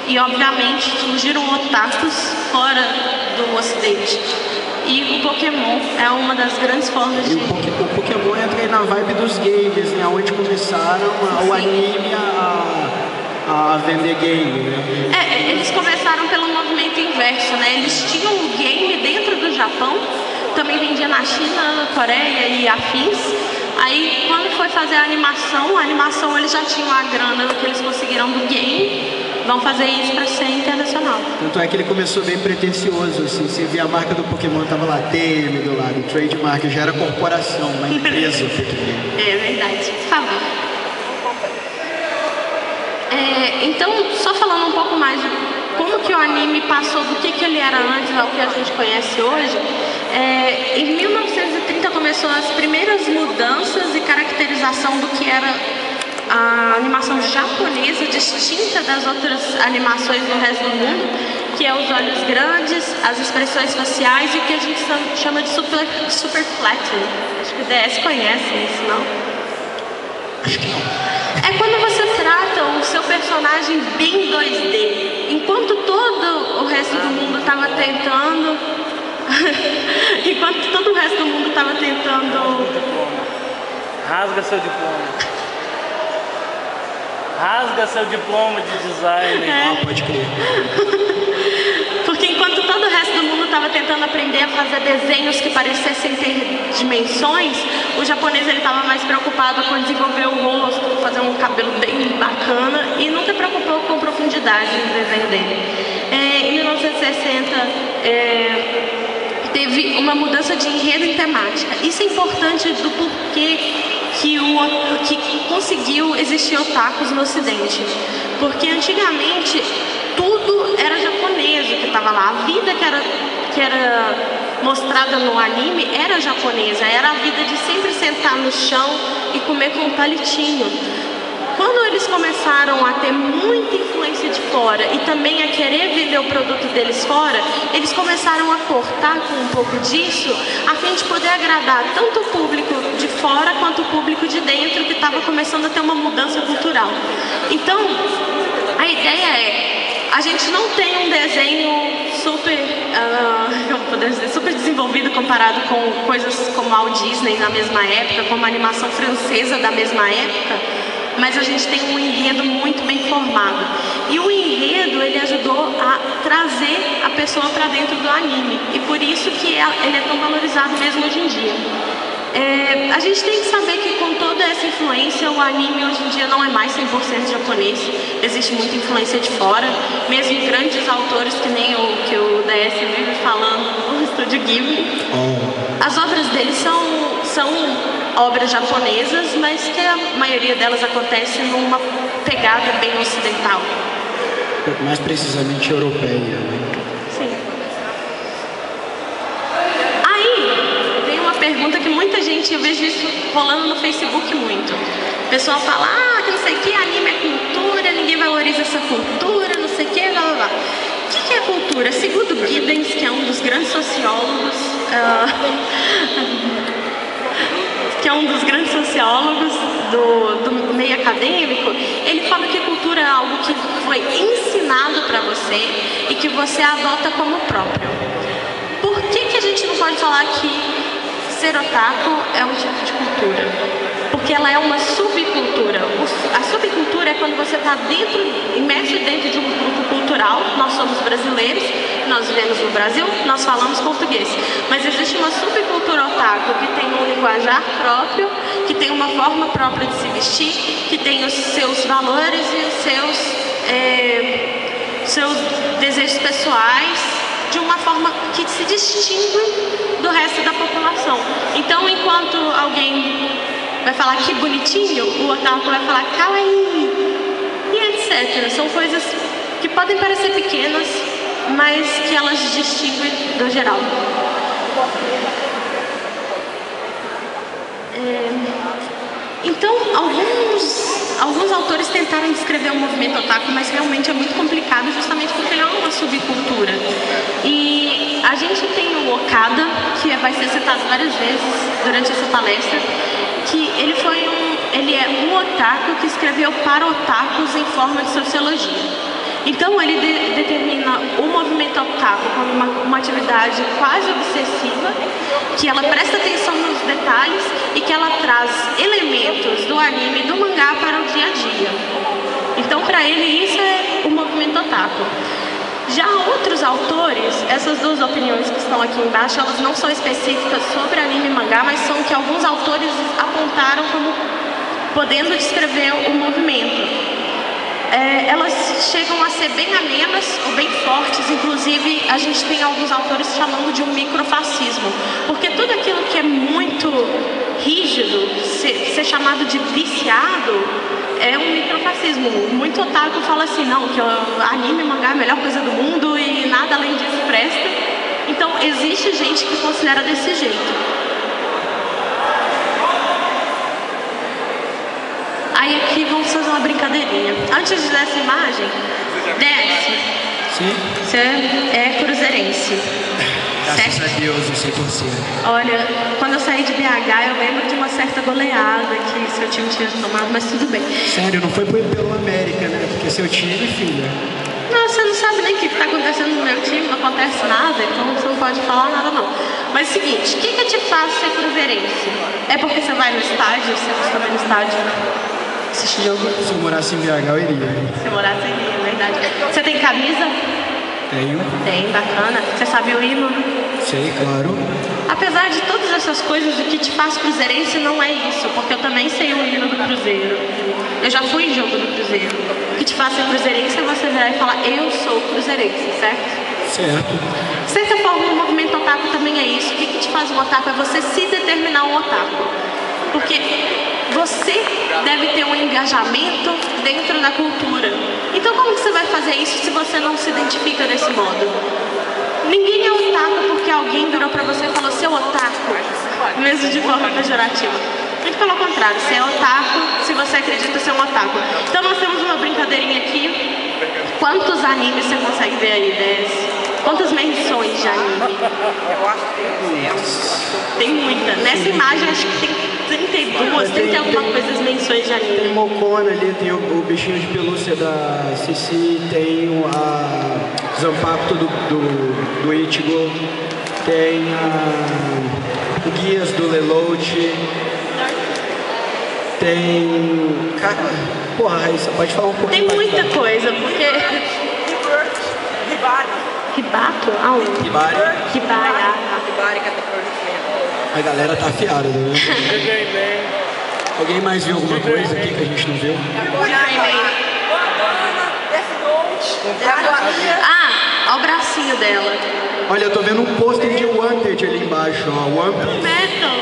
E obviamente surgiram otakus fora do Ocidente. E o Pokémon é uma das grandes formas de...
O Pokémon entra aí na vibe dos games, né? Onde começaram o anime a vender game, né?
Eles começaram pelo movimento inverso, né? Eles tinham o game dentro do Japão, também vendia na China, na Coreia e afins. Aí, quando foi fazer a animação eles já tinham a grana que eles conseguiram do game, vão fazer isso para ser internacional.
Tanto é que ele começou bem pretencioso, assim, você via a marca do Pokémon, tava lá, TM do lado, o trademark, já era corporação, uma empresa.
É verdade, por favor. Então, só falando um pouco mais de como que o anime passou do que ele era antes ao que a gente conhece hoje, em 1930 começou as primeiras mudanças e caracterização do que era a animação japonesa, distinta das outras animações do resto do mundo, que é os olhos grandes, as expressões faciais e o que a gente chama de super flattering. Acho que o DS conhece isso, não?
Acho que não.
É quando você trata o seu personagem bem 2D, enquanto todo o resto do mundo estava tentando... enquanto todo o resto do mundo estava tentando...
Rasga seu diploma. Rasga seu diploma de design.
Pode crer.
Porque enquanto todo o resto do mundo estava tentando aprender a fazer desenhos que parecessem ter dimensões, o japonês estava mais preocupado com desenvolver o rosto, fazer um cabelo bem bacana e nunca preocupou com profundidade no desenho dele. Em 1960, teve uma mudança de enredo em temática. Isso é importante do porquê que conseguiu existir otakus no Ocidente. Porque antigamente tudo era japonês que estava lá. A vida que era mostrada no anime era japonesa. Era a vida de sempre sentar no chão e comer com um palitinho. Quando eles começaram a ter muita influência de fora e também a querer vender o produto deles fora, eles começaram a cortar com um pouco disso, a fim de poder agradar tanto o público de fora quanto o público de dentro, que estava começando a ter uma mudança cultural. Então, a ideia é, a gente não tem um desenho super desenvolvido comparado com coisas como Walt Disney na mesma época, como a animação francesa da mesma época, mas a gente tem um enredo muito bem formado. E o enredo, ele ajudou a trazer a pessoa para dentro do anime. E por isso que ele é tão valorizado mesmo hoje em dia. A gente tem que saber que com toda essa influência, o anime hoje em dia não é mais 100% japonês. Existe muita influência de fora. Mesmo grandes autores que nem o que o DS vive falando no Estúdio Ghibli. As obras dele são obras japonesas, mas que a maioria delas acontece numa pegada bem ocidental.
Mais precisamente europeia, né?
Sim. Aí, tem uma pergunta que muita gente, eu vejo isso rolando no Facebook muito. O pessoal fala, que não sei o que, anime é cultura, ninguém valoriza essa cultura, não sei o que, blá blá blá. O que é cultura? Segundo Giddens, que é um dos grandes sociólogos, do meio acadêmico, ele fala que cultura é algo que foi ensinado para você e que você adota como próprio. Por que a gente não pode falar que ser otaku é um tipo de cultura? Porque ela é uma subcultura. A subcultura é quando você está imerso dentro de um grupo cultural. Nós somos brasileiros, nós vivemos no Brasil, nós falamos português. Mas existe uma subcultura otaku que tem um linguajar próprio, que tem uma forma própria de se vestir, que tem os seus valores e os seus desejos pessoais, de uma forma que se distingue do resto da população. Então, enquanto alguém vai falar que bonitinho, o otaku vai falar kawaii, e etc. São coisas que podem parecer pequenas, mas que elas distinguem do geral. Então, alguns autores tentaram descrever o movimento otaku, mas realmente é muito complicado, justamente porque ele é uma subcultura. E a gente tem o Okada, que vai ser citado várias vezes durante essa palestra, que ele é um otaku que escreveu para otakus em forma de sociologia. Então, ele determina o movimento otaku como uma atividade quase obsessiva, que ela presta atenção nos detalhes e que ela traz elementos do anime e do mangá para o dia a dia. Então, para ele, isso é o movimento otaku. Já outros autores, essas duas opiniões que estão aqui embaixo, elas não são específicas sobre anime e mangá, mas são que alguns autores apontaram como podendo descrever o movimento. Elas chegam a ser bem amenas ou bem fortes, inclusive a gente tem alguns autores chamando de um microfascismo, porque tudo aquilo que é muito rígido, ser chamado de viciado, é um microfascismo. Muito otaku fala assim, não, que anime e mangá é a melhor coisa do mundo e nada além disso presta. Então existe gente que considera desse jeito. Aí aqui vamos fazer uma brincadeirinha. Antes de dar essa imagem, desce.
Sim.
Você é cruzeirense.
Graças a Deus, eu sei torcer.
Olha, quando eu saí de BH, eu lembro de uma certa goleada que seu time tinha tomado, mas tudo bem.
Sério, não foi pelo América, né? Porque seu time, filha.
Não, você não sabe nem o que está acontecendo no meu time, não acontece nada, então você não pode falar nada não. Mas é o seguinte, o que te faz ser cruzeirense? É porque você vai no estádio, você costuma ir no estádio assistir jogo?
Se eu morasse em BH, eu iria.
Se eu morasse em Rio, é verdade. Você tem camisa?
Tenho.
Tem, bacana. Você sabe o hino?
Sei, claro.
Apesar de todas essas coisas, o que te faz cruzeirense não é isso, porque eu também sei o hino do Cruzeiro. Eu já fui em jogo do Cruzeiro. O que te faz ser cruzeirense é você virar e falar, eu sou cruzeirense, certo?
Certo.
De certa forma, o movimento otaku também é isso. O que te faz um otaku é você se determinar um otaku. Porque você deve ter um engajamento dentro da cultura. Então como que você vai fazer isso se você não se identifica desse modo? Ninguém é otaku porque alguém virou pra você e falou, seu otaku, mesmo de forma pejorativa. Muito pelo contrário, você é otaku se você acredita ser um otaku. Então nós temos uma brincadeirinha aqui. Quantos animes você consegue ver aí, 10? Quantas menções de anime?
Eu acho que
tem muita. Nessa imagem acho que tem 32, tem alguma coisa as menções de anime.
Tem Mocona ali, tem o bichinho de pelúcia da Cici, tem a Zanpakuto do Ichigo, tem o Guias do Lelouch, tem... Cara, porra, Raíssa, pode falar um pouquinho
Tem
mais
muita
tarde.
coisa, porque... Ribato? Aonde?
Hibari.
Hibari.
A galera tá afiada, né? Alguém mais viu alguma coisa aqui que a gente não viu?
Olha o bracinho dela.
Olha, eu tô vendo um pôster de Wanted ali embaixo, ó. One Piece.
Metal.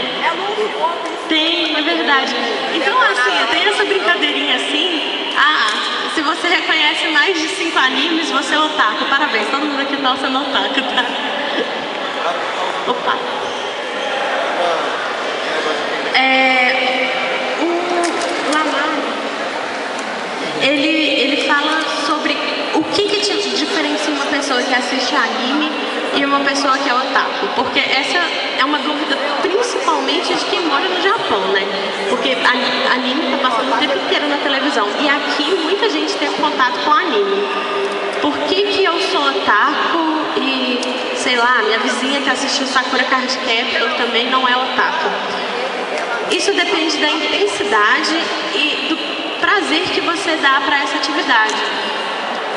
Tem, é verdade. Então, assim, tem essa brincadeirinha assim. Se você reconhece mais de 5 animes, você é otaku. Parabéns, todo mundo aqui tá sendo otaku, tá? Opa. O Lamar, ele fala sobre o que te diferencia uma pessoa que assiste anime e uma pessoa que é otaku. Porque essa é uma dúvida principalmente de quem mora no Japão, né? Porque anime tá passando o tempo inteiro na televisão. E aqui muita gente teve contato com anime. Por que eu sou otaku e, sei lá, minha vizinha que assistiu Sakura Card Captor também não é otaku? Isso depende da intensidade e do prazer que você dá para essa atividade.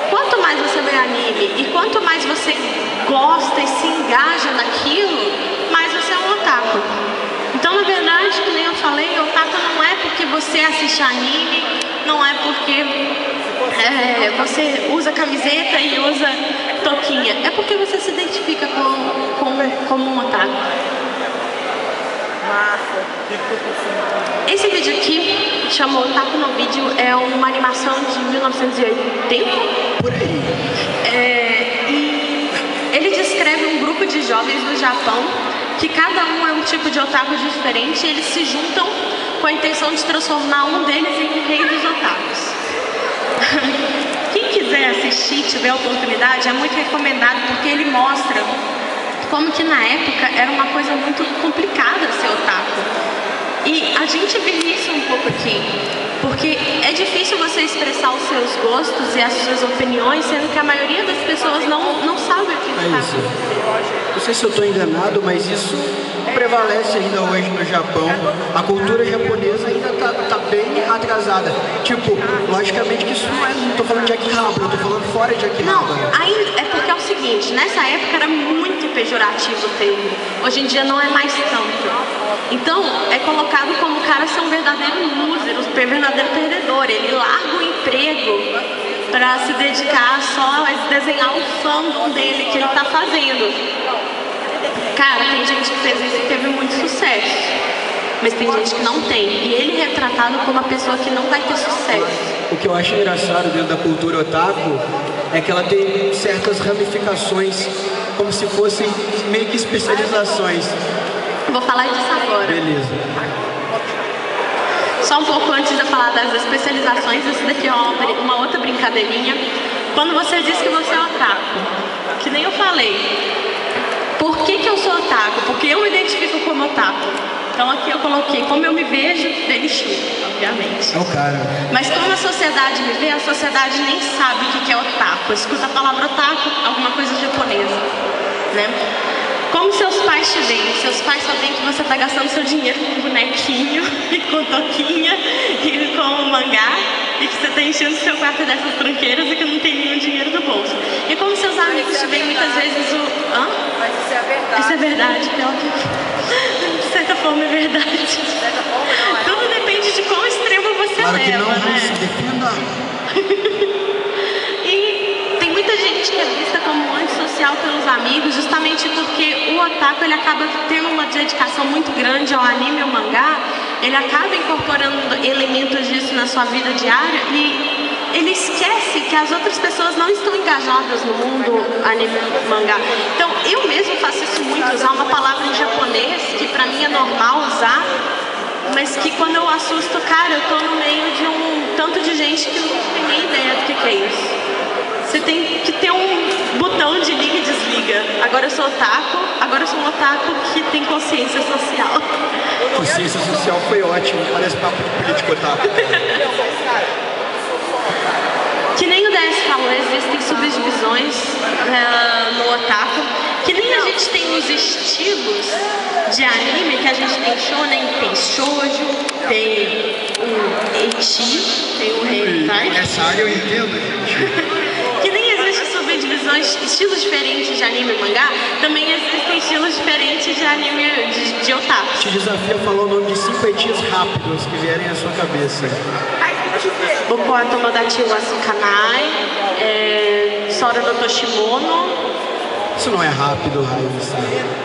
Quanto mais você vê anime e quanto mais você gosta e se engaja naquilo, mais você é um otaku. Então, na verdade, que nem eu falei, otaku não é porque você assiste anime, não é porque você usa camiseta e usa toquinha. É porque você se identifica como um otaku. Esse vídeo aqui, chamou Otaku no Vídeo, é uma animação de 1980.
Por aí.
E ele descreve um grupo de jovens do Japão, que cada um é um tipo de otaku diferente, e eles se juntam com a intenção de transformar um deles em um rei dos otakus. Quem quiser assistir, tiver a oportunidade, é muito recomendado, porque ele mostra como que na época era uma coisa muito complicada ser otaku. E a gente vê isso um pouco aqui, porque é difícil você expressar os seus gostos e as suas opiniões, sendo que a maioria das pessoas não sabe o que está acontecendo.
Não sei se eu estou enganado, mas isso prevalece ainda hoje no Japão. A cultura japonesa ainda tá bem atrasada. Tipo, logicamente que isso não estou falando de Akihabara, eu estou falando fora de Akihabara.
Não, ainda é porque é o seguinte, nessa época era muito pejorativo o termo. Hoje em dia não é mais tanto. Então, é colocado como o cara ser um verdadeiro loser, um verdadeiro perdedor. Ele larga o emprego para se dedicar só a desenhar o fandom dele que ele tá fazendo. Cara, tem gente que fez isso e teve muito sucesso, mas tem gente que não tem. E ele é retratado como uma pessoa que não vai ter sucesso.
O que eu acho engraçado dentro da cultura otaku é que ela tem certas ramificações, como se fossem meio que especializações.
Vou falar disso agora.
Beleza.
Só um pouco antes de eu falar das especializações, isso daqui é uma outra brincadeirinha. Quando você diz que você é otaku, que nem eu falei, por que eu sou otaku? Porque eu me identifico como otaku. Então aqui eu coloquei como eu me vejo, Belishu, obviamente.
É o cara.
Mas como a sociedade me vê, a sociedade nem sabe o que é otaku. Escuta a palavra otaku, alguma coisa japonesa, né? Como seus pais te veem? Seus pais só veem que você está gastando seu dinheiro com bonequinho, e com toquinha, e com mangá, e que você está enchendo seu quarto dessas tranqueiras e que não tem nenhum dinheiro no bolso. E como seus amigos te veem muitas vezes
Mas isso é verdade.
Isso é verdade, pior que... De certa forma é verdade.
De certa forma não é.
Tudo depende de qual extremo você
Claro que
leva,
não,
né?
se defenda.
E tem muita gente que é vista como antissocial pelos amigos, justamente porque o otaku ele acaba tendo uma dedicação muito grande ao anime e ao mangá, ele acaba incorporando elementos disso na sua vida diária e ele esquece que as outras pessoas não estão engajadas no mundo anime e mangá. Então eu mesmo faço isso muito, usar uma palavra em japonês que pra mim é normal usar, mas que quando eu assusto, cara, eu tô no meio de um tanto de gente que não tem nem ideia do que é isso. Você tem que ter um botão de liga e desliga. Agora eu sou otaku, agora eu sou um otaku que tem consciência social.
Consciência social foi ótimo, parece papo de político otaku.
Que nem o DS falou, existem subdivisões no otaku. Que nem a gente tem os estilos de anime, que a gente tem shonen, tem shoujo, tem o ecchi, tem o hentai.
Essa área eu entendo, gente.
Que nem existem subdivisões, estilos diferentes de anime e mangá, também existem estilos diferentes de anime de otaku.
Te desafio a falar o nome de 5 etis rápidos que vierem à sua cabeça.
Boku wa Tomodachi wa Sukanai, Sora no Toshimono.
Isso não é rápido, Raíssa.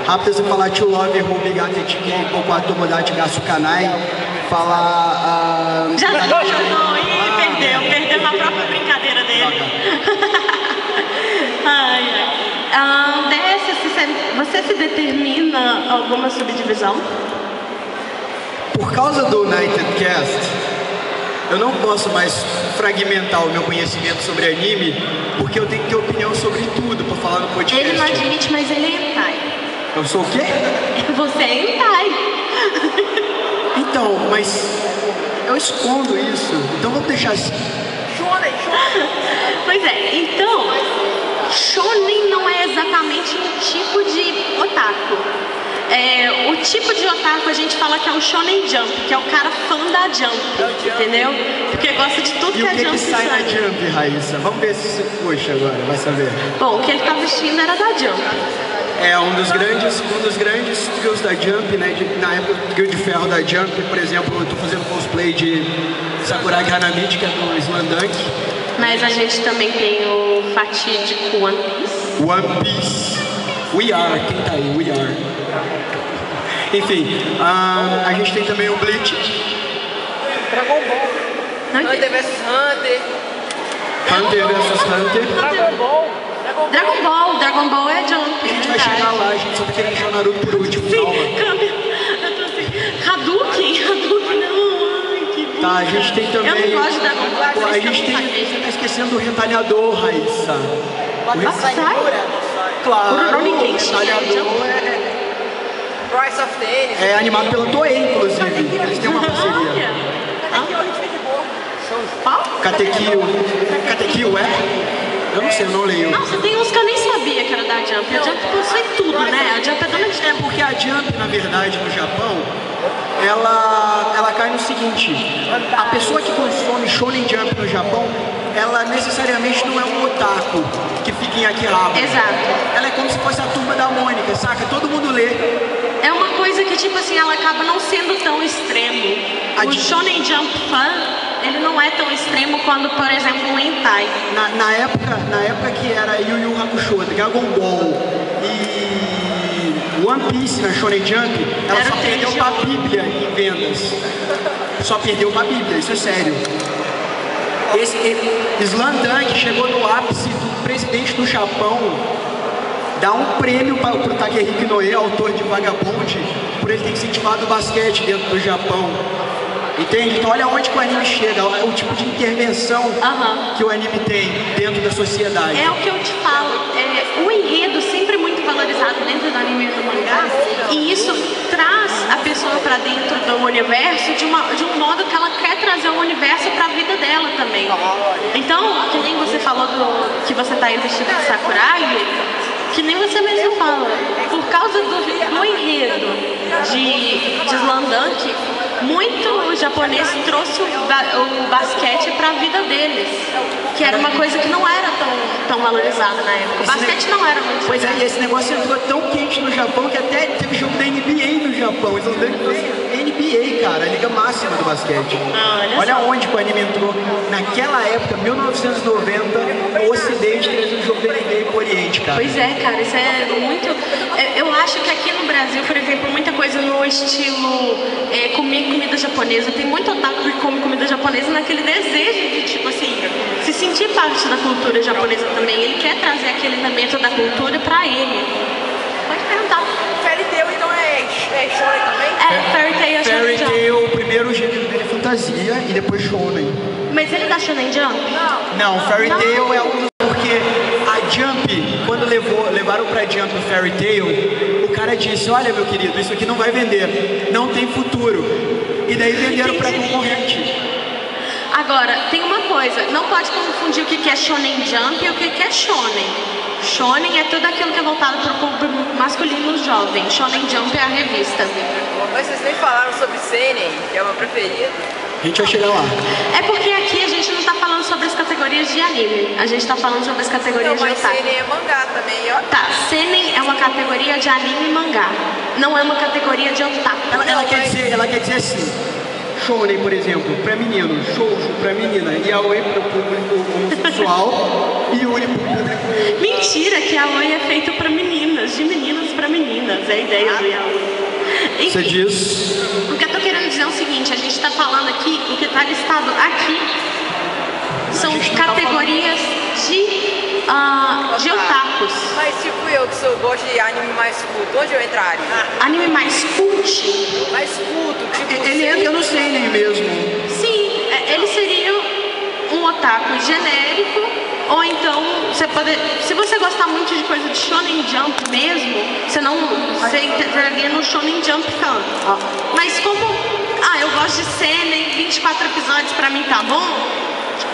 Rápido é você falar To Love, Ruby, Gatechiki, Boku wa Tomodachi ga Sukanai, falar...
Já não, perdeu a própria brincadeira dele. Você se determina alguma subdivisão?
Por causa do United Cast, eu não posso mais fragmentar o meu conhecimento sobre anime, porque eu tenho que ter opinião sobre tudo pra falar no podcast.
Ele não admite, mas ele é hentai.
Eu sou o quê?
Você é hentai.
Então, mas eu escondo isso, então vamos deixar assim.
Pois é, então, shonen não é exatamente um tipo de otaku. O tipo de otaku a gente fala que é um shonen jump, que é o cara fã da Jump, entendeu? Porque gosta de tudo
E
que
o
a
que
Jump
sai na
sai.
Jump, Raíssa? Vamos ver se puxa agora, vai saber.
Bom, o que ele tá vestindo era da Jump.
É um dos grandes trios da Jump, né? Na época do trio de ferro da Jump, por exemplo, eu tô fazendo cosplay de Sakuragi Hanamichi, que é do Slandunk.
Mas a gente também tem o fatídico One Piece.
One Piece. We Are, quem tá aí? We Are. Enfim, a gente tem também o Bleach.
Dragon Ball. Hunter vs Hunter.
Hunter vs Hunter.
Dragon Ball é Jump.
A gente vai chegar lá, a gente só tá querendo deixar o Naruto por último.
Sim,
Calma.
eu tô assim, Hadouken não, ai, que
Tá, a gente tem também.
Eu não gosto de Dragon Ball.
Pô, a gente tem. Você tá esquecendo do Retalhador, Raíssa. Claro,
O Rurouni
o
Kenshin
Retalhador
Rise of Tennis.
é animado pela Toei, inclusive. Eles têm uma parceria. Katekyo, é? Eu não sei, eu não leio.
Nossa, tem uns que eu nem sabia que era da Jump. A Jump possui tudo, né? A Jump é dona de
É porque a Jump, na verdade, no Japão, ela cai no seguinte: a pessoa que consome Shonen Jump no Japão, ela necessariamente não é um otaku que fica em Akihabara.
Exato.
Ela é como se fosse a Turma da Mônica, saca? Todo mundo lê.
É uma coisa que, tipo assim, ela acaba não sendo tão extremo. O Shonen Jump fan, ele não é tão extremo quanto, por exemplo, o hentai.
Na época que era Yu Yu Hakusho, Dragon Ball e One Piece na Shonen Jump, ela só perdeu pra Bíblia em vendas. Só perdeu pra Bíblia, isso é sério. Slam Dunk chegou no ápice do presidente do Japão dar um prêmio para o Takehiko Inoue, autor de Vagabond, por ele ter incentivado o basquete dentro do Japão. Entende? Então olha onde que o anime chega, o tipo de intervenção que o anime tem dentro da sociedade.
É o que eu te falo, o enredo sempre é muito valorizado dentro do anime e do mangá, e isso traz a pessoa pra dentro do universo de um modo que ela quer trazer o universo pra vida dela também. Então, que nem você falou que você tá aí vestido de Sakurai, que nem você mesmo fala, por causa do enredo de Slam Dunk, muito japonês trouxe o basquete para a vida deles, que era uma coisa que não era tão valorizada na época. O basquete não era muito.
Pois é, e esse negócio entrou tão quente no Japão que até teve jogo da NBA no Japão. Eles não NBA, cara, a liga máxima do basquete. Olha onde que o anime entrou. Naquela época, 1990, o Ocidente trazendo um jogo da NBA pro Oriente, cara.
Pois é, cara, isso é muito. Eu acho que aqui no Brasil, por exemplo, muita coisa no estilo comer comida japonesa. Tem muito otaku que come comida japonesa naquele desejo de, tipo assim, se sentir parte da cultura japonesa também. Ele quer trazer aquele elemento da cultura pra ele. Pode perguntar.
Fairy Tail não é shonen também?
Fairy Tail é
Fairy Tail, o primeiro gênero dele é fantasia e depois shonen.
Mas ele dá Shonen Jump?
Não, Fairy Tail é um porque a Jump, quando levaram pra Jump o Fairy Tail, o cara disse, olha meu querido, isso aqui não vai vender, não tem futuro. E daí venderam pra concorrente.
Agora, tem uma coisa, não pode confundir o que é Shonen Jump e o que é Shonen. Shonen é tudo aquilo que é voltado para o público masculino jovem. Shonen Jump é a revista.
Mas vocês nem falaram sobre Seinen, que é o meu preferido.
A gente vai chegar lá.
É porque aqui a gente não tá falando sobre as categorias de anime. A gente tá falando sobre as categorias de otaku.
Mas Seinen é mangá também, ó.
Tá, Seinen é uma categoria de anime e mangá. Não é uma categoria de otaku.
Ela quer dizer assim, Shonen, por exemplo, pra menino, Shoujo pra menina, Yaoi pro público homossexual e Yuri pro público...
Mentira, que Yaoi é feito pra meninas, de meninas pra meninas. É a ideia do Yaoi. Enfim,
você diz?
O que eu tô querendo dizer é o seguinte, a gente está falando aqui, o que está listado aqui são categorias de otakus.
Mas tipo eu, que gosto de anime mais culto, onde eu entraria?
Anime mais cult?
Mais culto, tipo...
Ele entra no seinen mesmo.
Sim, ele seria um otaku genérico, ou então, se você gostar muito de coisa de Shonen Jump mesmo, você entraria no Shonen Jump fan. Mas como, eu gosto de Seinen, 24 episódios pra mim tá bom,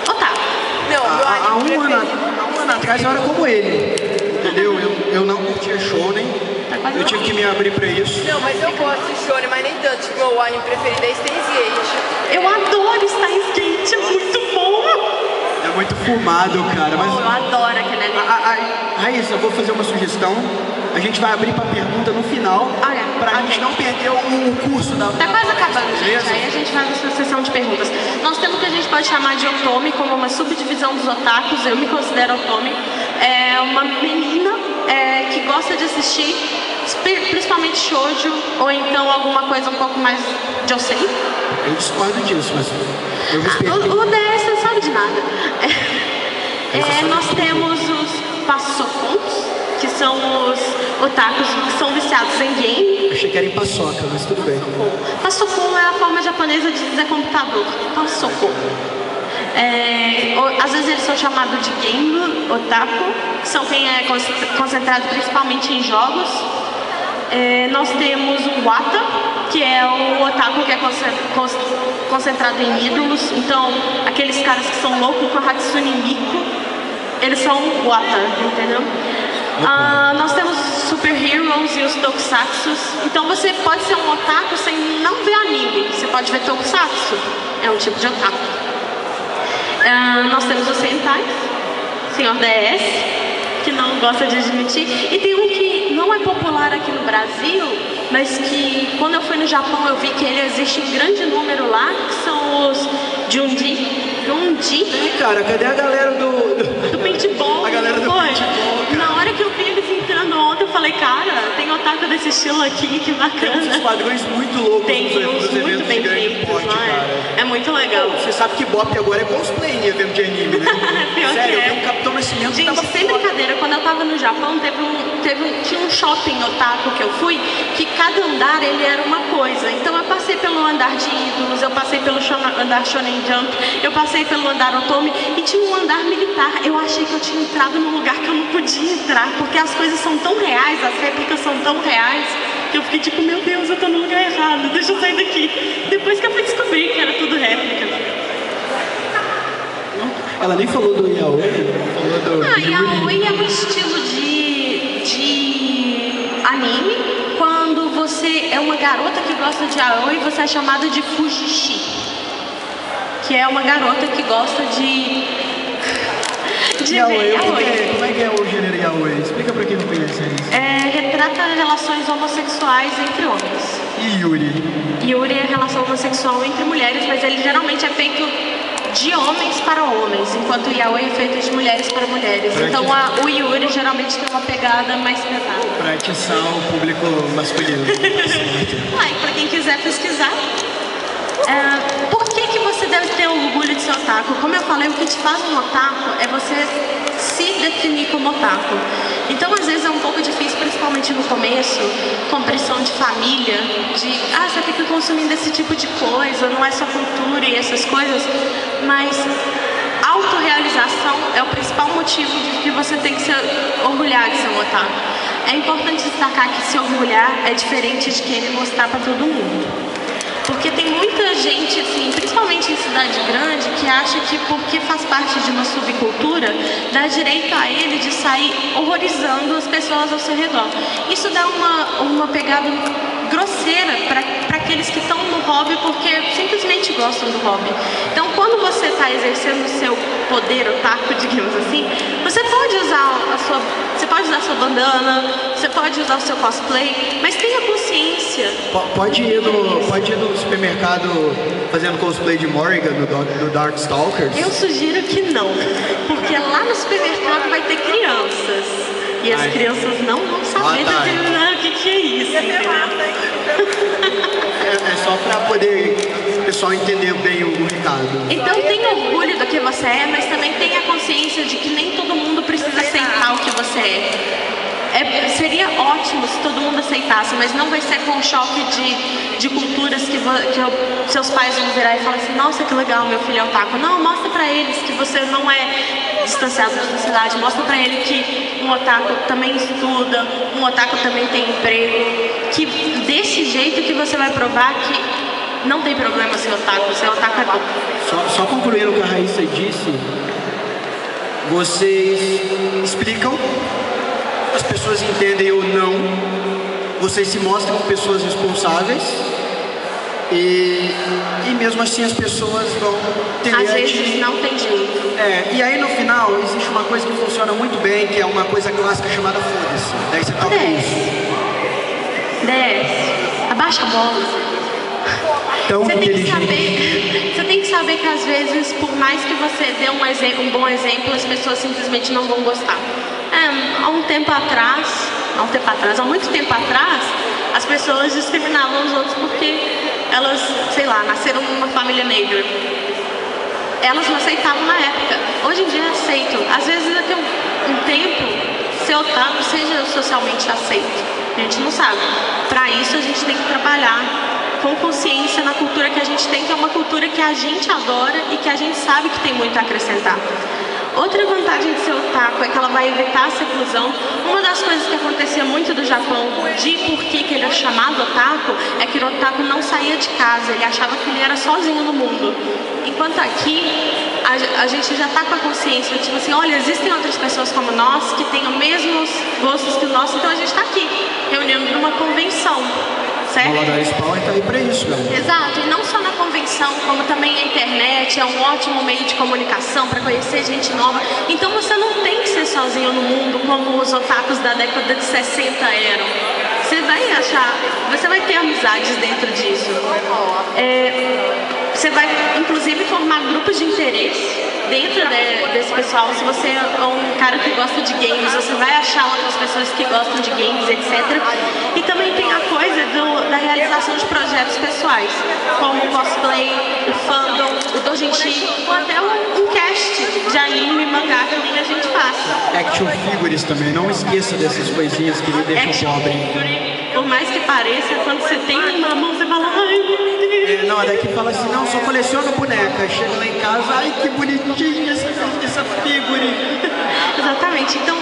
otaku.
Não, meu
Há
anime
um ano atrás eu era como ele, entendeu? Eu não curtia Shonen, eu tive que me abrir pra isso.
Não, mas eu gosto de Shonen, mas nem tanto. Tipo, meu anime preferido é Steins Gate.
Eu adoro Steins Gate, é muito bom.
É muito fumado, cara. Mas...
eu adoro aquele anime.
Raíssa, eu vou fazer uma sugestão. A gente vai abrir pra pergunta no final, pra gente não perder o curso da...
Tá quase acabando, gente. Aí a gente vai nessa sessão de perguntas. Nós temos o que a gente pode chamar de Otome, como uma subdivisão dos otakus. Eu me considero Otome. É uma menina que gosta de assistir principalmente shoujo, ou então alguma coisa um pouco mais josei.
Eu discordo disso, mas eu respeito.
O DS não sabe de nada. Nós temos os paçocons, que são os otakus que são viciados em game.
Achei que era em paçoca, mas tudo bem.
Paçocon é a forma japonesa de dizer computador. Paçocon. Às vezes eles são chamados de game otaku, que são quem é concentrado principalmente em jogos. Nós temos o wata, que é o otaku que é concentrado em ídolos. Então, aqueles caras que são loucos com a Hatsune Miku, eles são wata, entendeu? Nós temos os super heroes e os tokusatsu. Então você pode ser um otaku sem não ver anime. Você pode ver tokusatsu, é um tipo de otaku. Nós temos os sentais, Senhor DS, que não gosta de admitir. E tem um que não é popular aqui no Brasil, mas que quando eu fui no Japão eu vi que ele existe em grande número lá, que são os Junji.
Cara, cadê a galera do
paintball?
A galera do paintball, cara.
Na hora que eu vi eles entrando ontem, eu falei, cara, tem otaku desse estilo aqui, que bacana.
Tem uns padrões muito loucos.
Tem uns muito bem feitos, é muito legal.
Você sabe que Bop agora é cosplay em evento de anime, né? Sério, eu vi um Capitão Nascimento.
Gente, sem brincadeira, quando eu tava no Japão, tinha um shopping otaku que eu fui, que cada andar ele era uma coisa. Então eu passei pelo andar de ídolos, eu passei pelo andar Shonen Jump, eu passei pelo andar Otome e tinha um andar militar. Eu achei que eu tinha entrado num lugar que eu não podia entrar, porque as coisas são tão reais, as réplicas são tão reais, que eu fiquei tipo, meu Deus, eu tô no lugar errado, deixa eu sair daqui. Depois que eu fui descobrir que era tudo réplica.
Ela nem falou do yaoi, falou do...
Yaoi é um estilo de anime. Quando você é uma garota que gosta de yaoi, você é chamada de fujishi, que é uma garota que gosta de
yaoi.
Ver yaoi.
Como é que é o gênero yaoi? Explica pra quem não conhece isso.
Retrata relações homossexuais entre homens.
E Yuri?
Yuri é relação homossexual entre mulheres, mas ele geralmente é feito de homens para homens, enquanto o yaoi é feito de mulheres para mulheres. Então o Yuri geralmente tem uma pegada mais pesada.
Para atiçar o público masculino.
E para quem quiser pesquisar. Por que você deve ter orgulho de ser otaku? Como eu falei, o que te faz um otaku é você se definir como otaku. Então, às vezes é um pouco difícil, principalmente no começo, com pressão de família, você fica consumindo esse tipo de coisa, não é só cultura e essas coisas, mas autorrealização é o principal motivo de que você tem que se orgulhar de ser um otaku. É importante destacar que se orgulhar é diferente de querer mostrar para todo mundo. Porque tem muita gente, assim, principalmente em cidade grande, que acha que porque faz parte de uma subcultura, dá direito a ele de sair horrorizando as pessoas ao seu redor. Isso dá uma pegada grosseira para aqueles que estão no hobby porque simplesmente gostam do hobby. Então, quando você está exercendo o seu poder otaku, digamos assim, você pode usar a sua bandana, você pode usar o seu cosplay, mas tenha consciência.
Pode ir no supermercado fazendo cosplay de Morrigan do Darkstalkers?
Eu sugiro que não, porque lá no supermercado vai ter crianças. E as crianças não vão saber determinar o que é isso, entendeu?
É só para poder o pessoal entender bem o recado.
Então tenha orgulho do que você é, mas também tenha consciência de que nem todo mundo precisa aceitar o que você é. Seria ótimo se todo mundo aceitasse, mas não vai ser com um choque de culturas que seus pais vão virar e falar assim, nossa, que legal, meu filho é otaku. Não, mostra pra eles que você não é distanciado da sociedade, mostra pra ele que um otaku também estuda, um otaku também tem emprego, que desse jeito que você vai provar que não tem problema ser otaku é bom.
Só concluindo o que a Raíssa disse, vocês explicam, as pessoas entendem ou não, vocês se mostram pessoas responsáveis e mesmo assim as pessoas vão entender.
Às vezes não tem jeito.
E aí no final existe uma coisa que funciona muito bem, que é uma coisa clássica chamada foda-se. Daí você toca isso.
Desce. Abaixa a bola. Você tem que saber que às vezes, por mais que você dê um bom exemplo, as pessoas simplesmente não vão gostar. Há um tempo atrás, há muito tempo atrás, as pessoas discriminavam os outros porque elas, sei lá, nasceram numa família negra. Elas não aceitavam na época. Hoje em dia aceitam. Às vezes daqui a um tempo, ser otaku seja socialmente aceito. A gente não sabe. Para isso a gente tem que trabalhar com consciência na cultura que a gente tem, que é uma cultura que a gente adora e que a gente sabe que tem muito a acrescentar. Outra vantagem de ser otaku é que ela vai evitar a seclusão. Uma das coisas que acontecia muito do Japão, de por que ele é chamado otaku, é que o otaku não saía de casa, ele achava que ele era sozinho no mundo. Enquanto aqui, a gente já está com a consciência, tipo assim, olha, existem outras pessoas como nós, que têm os mesmos gostos que o nosso, então a gente está aqui, reunindo numa convenção. Certo?
O Valadares Power está aí para isso, galera.
Exato, e não só na convenção, como também a internet é um ótimo meio de comunicação para conhecer gente nova. Então você não tem que ser sozinho no mundo como os otakus da década de 60 eram. Você vai ter amizades dentro disso. Você vai, inclusive, formar grupos de interesse dentro desse pessoal. Se você é um cara que gosta de games, você vai achar outras pessoas que gostam de games, etc. E também tem a coisa da realização de projetos pessoais, como o cosplay, o fandom, o doujinshi, ou até um cast de anime, mangá que a gente faz.
Action figures também, não esqueça dessas coisinhas que me deixam pobre.
Por mais que pareça, quando você tem uma mão, você fala, ai, meu Deus.
Não, daqui fala assim, não, só coleciono boneca. Chega lá em casa, ai, que bonitinha essa figure.
Exatamente, então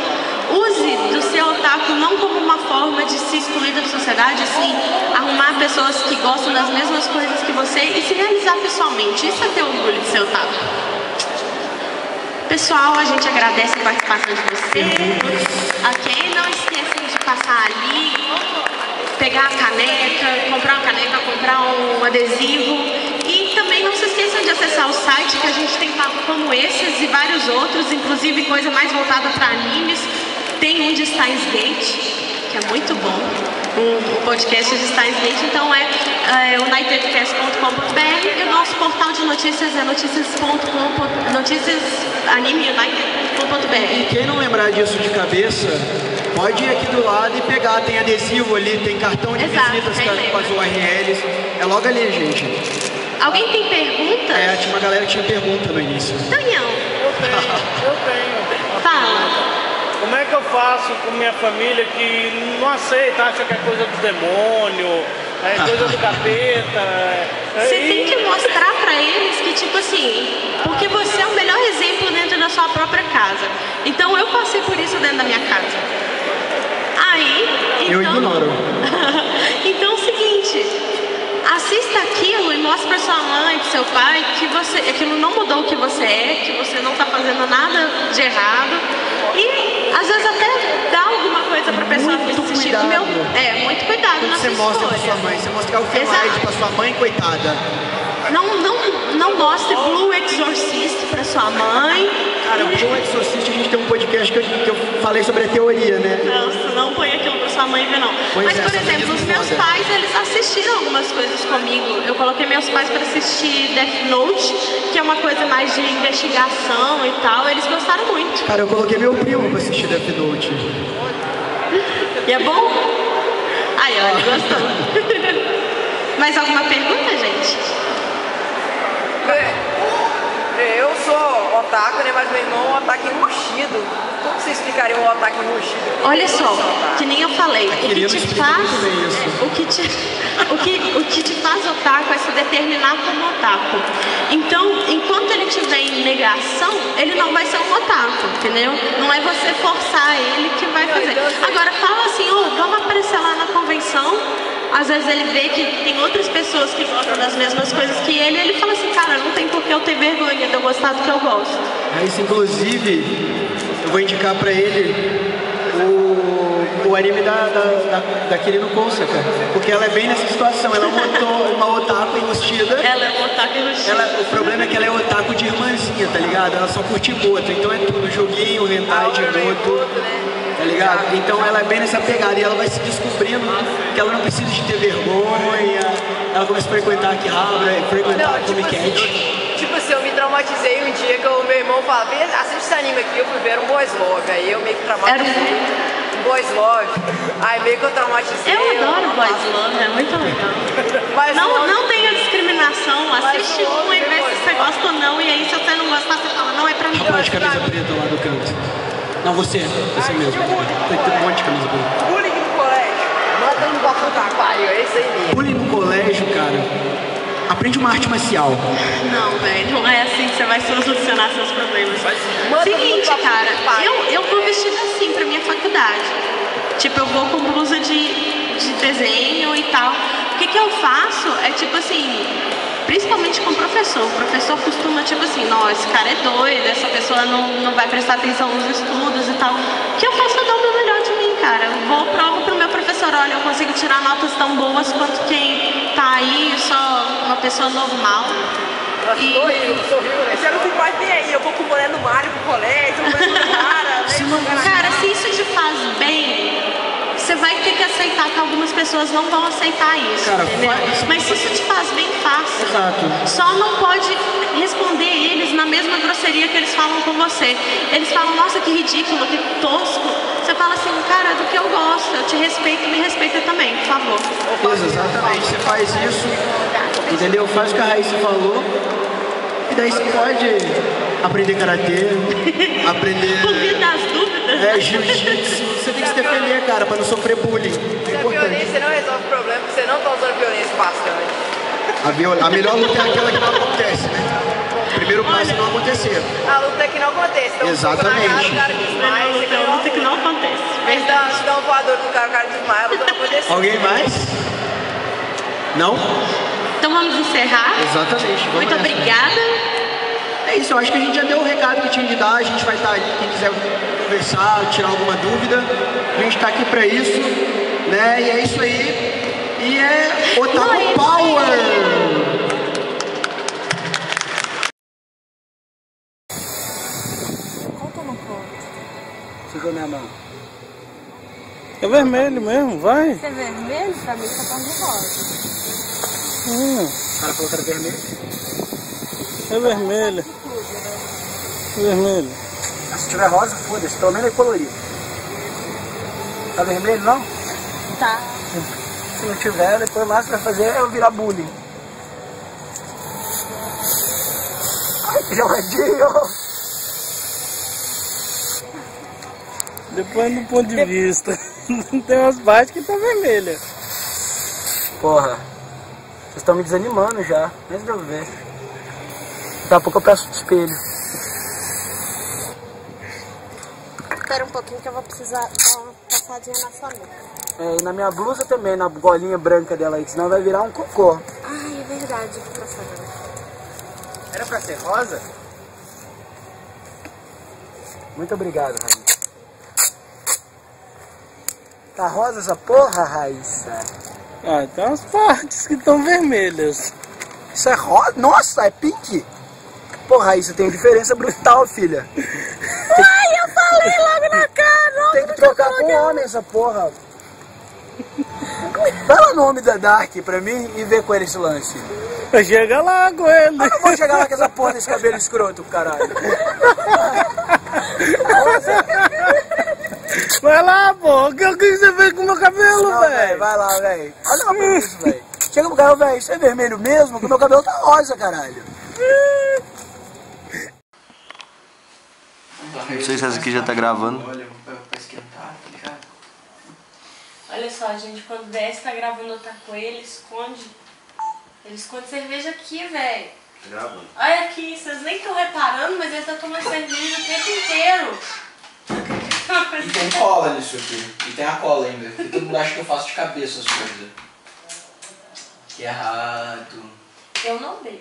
use do seu otaku não como uma forma de se excluir da sociedade, sim arrumar pessoas que gostam das mesmas coisas que você e se realizar pessoalmente. Isso é ter orgulho de ser otaku. Pessoal, a gente agradece a participação de vocês. Ok? Não esqueçam de passar ali, pegar a caneta, comprar uma caneta, comprar um adesivo. E também não se esqueçam de acessar o site, que a gente tem papo como esses e vários outros, inclusive coisa mais voltada para animes. Tem um de Steins Gate, que é muito bom, um podcast de Steins Gate, então é unitedcast.com.br e o nosso portal de notícias é noticiasanimeunited.com.br.
E quem não lembrar disso de cabeça, pode ir aqui do lado e pegar, tem adesivo ali, tem cartão de visitas com as URLs, é logo ali, gente.
Alguém tem pergunta?
Tinha uma galera que tinha pergunta no início.
Tonhão.
Eu tenho.
Fala.
Como é que eu faço com minha família que não aceita, acha que é coisa do demônio, é coisa do capeta?
Você tem que mostrar pra eles que, tipo assim, porque você é o melhor exemplo dentro da sua própria casa. Então eu passei por isso dentro da minha casa. Aí,
eu ignoro.
Então é o seguinte, assista aquilo e mostre pra sua mãe, pro seu pai, que aquilo não mudou o que você é, que você não tá fazendo nada de errado. E às vezes até dá alguma coisa pra pessoa assistir. Muito cuidado
quando
na
você
sua
mostra
história.
pra sua mãe, você mostrar o Felight pra sua mãe, coitada.
Não mostre Blue Exorcist pra sua mãe.
Cara, o Blue Exorcist, a gente tem um podcast que eu falei sobre a teoria, né?
Não põe aquilo pra sua mãe ver, não. Mas, por exemplo, os meus pais, eles assistiram algumas coisas comigo. Eu coloquei meus pais pra assistir Death Note, que é uma coisa mais de investigação e tal. Eles gostaram muito.
Cara, eu coloquei meu primo pra assistir Death Note.
E é bom? Aí, ó, ele gostou. Mais alguma pergunta, gente?
Eu sou otaku, né? Mas meu irmão é um otaku enrustido. Como você explicaria um otaku enrustido?
Olha só, que nem eu falei, o que te faz otaku é se determinar como otaku. Então, enquanto ele estiver em negação, ele não vai ser um otaku, entendeu? Não é você forçar ele que vai fazer. Agora, fala assim, vamos aparecer lá na convenção. Às vezes ele vê que tem outras pessoas que gostam das mesmas coisas que ele, e ele fala assim, cara, não tem por que eu ter vergonha de eu gostar do que eu gosto.
Isso, inclusive, eu vou indicar pra ele o anime da Kirino Konsa, cara. Porque ela é bem nessa situação, ela é uma otaku enrustida.
Ela é uma otaku enrustida.
O problema é que ela é otaku de irmãzinha, tá ligado? Ela só curte Boto, então é tudo, joguinho, hentai de Boto. Tá ligado? Então ela é bem nessa pegada e ela vai se descobrindo que ela não precisa de ter vergonha. Ela começa a frequentar a Akihabara, frequentar a Comic Cat.
Tipo assim, eu me traumatizei um dia que o meu irmão falava, assiste esse anime aqui, eu fui ver um boys log, aí eu meio que traumatizei. Boys Love. Aí meio que eu traumatizei.
Eu adoro Boys Love, é muito legal.
Mas
Não tenha discriminação, assiste um e vê se você gosta ou não, e aí se você não gostar, você fala, não é pra mim.
Rapaz de camisa preta lá do canto. Não, você mesmo. Tem um monte de camisa preta.
bullying no colégio. Matando pra puta que pariu, é isso aí mesmo.
Bullying no colégio, cara. Aprende uma arte marcial.
Não, velho, não é assim que você vai solucionar seus problemas. Seguinte, cara, eu vou vestida assim pra minha faculdade. Tipo, eu vou com blusa de desenho e tal. O que eu faço é tipo assim, principalmente com o professor. O professor costuma tipo assim, não, esse cara é doido, essa pessoa não vai prestar atenção nos estudos e tal. O que eu faço é dar o meu melhor de mim, cara. Eu vou provo pro meu professor, olha, eu consigo tirar notas tão boas quanto quem tá aí, só uma pessoa normal.
Nossa, tô horrível, né? Você não tem mais nem aí, eu vou com o boné no Mário pro colégio, eu vou com cara,
Cara, se isso te faz bem, você vai ter que aceitar que algumas pessoas não vão aceitar isso,
Cara,
entendeu? Mas se isso te faz bem, faça.
Exato.
Só não pode responder eles na mesma grosseria que eles falam com você. Eles falam, nossa, que ridículo, que tosco. Você fala assim, cara, do que eu gosto, eu te respeito, me respeita também, por favor.
Exatamente, você faz isso, entendeu? Faz o que a Raíssa falou, e daí você pode aprender karatê, aprender
Por das dúvidas.
jiu-jitsu. Você tem que se defender, cara, pra não sofrer bullying. É
A
importante.
violência não resolve o problema, porque você não tá usando violência bastante.
A melhor luta é aquela que não acontece, né? O primeiro passo é não acontecer.
A luta é que não acontece. Então,
Exatamente.
o cara desmaia, você
É uma luta que não acontece.
Mas dá um voador no cara, o cara desmaia, a luta não acontece.
Alguém mais? Não?
Então vamos encerrar.
Exatamente. Vamos
Muito
nessa.
obrigada.
É isso, eu acho que a gente já deu o recado que tinha de dar, a gente vai estar ali, quem quiser conversar, tirar alguma dúvida, a gente está aqui para isso, né? E é isso aí. E é Otaku Power! Ficou minha mão.
É vermelho mesmo, vai.
Ser vermelho, pra mim tá tão de rosa.
O cara falou que era vermelho.
É vermelho. Vermelho.
Se tiver rosa, foda-se, pelo menos é colorido. Tá vermelho não?
Tá.
Se não tiver, depois o máximo que vai fazer é eu virar bullying. Ai, que geladinho!
Depende do ponto de vista. Tem umas partes que tá vermelha.
Porra, vocês estão me desanimando já, antes de eu ver. Daqui a pouco eu peço o espelho.
Espera um pouquinho que eu vou precisar dar uma passadinha na sua nuca.
É, e na minha blusa também, na golinha branca dela aí, senão vai virar um cocô.
Ai, é verdade, professor.
Era pra ser rosa? Muito obrigado, Raíssa. Tá rosa essa porra, Raíssa?
Ah, tem umas partes que estão vermelhas.
Isso é rosa? Nossa, é pink? Porra, Raíssa, tem diferença brutal, filha.
Ai, eu falei logo na cara!
Tem que trocar com o homem essa porra. Fala o nome da Dark pra mim e vê com ele esse lance.
Chega lá com ele.
Eu não vou chegar lá com essa porra desse cabelo escroto, caralho.
Vai lá, pô. O que você fez com o meu cabelo,
Não,
velho?
vai lá, velho. Olha lá pra isso, velho. Chega pro cara, velho, isso é vermelho mesmo? Porque meu cabelo tá rosa, caralho.
Não sei se essa aqui já tá gravando.
Olha, pra esquentar, tá ligado?
Olha só, gente, quando o DS tá gravando outra coisa, ele esconde. Ele esconde cerveja aqui, velho.
Tá gravando.
Olha aqui, vocês nem estão reparando, mas ele tá tomando cerveja o tempo inteiro.
E tem cola nisso aqui. E tem a cola ainda. Porque todo mundo acha que eu faço de cabeça as coisas. Que errado.
Eu não bebo.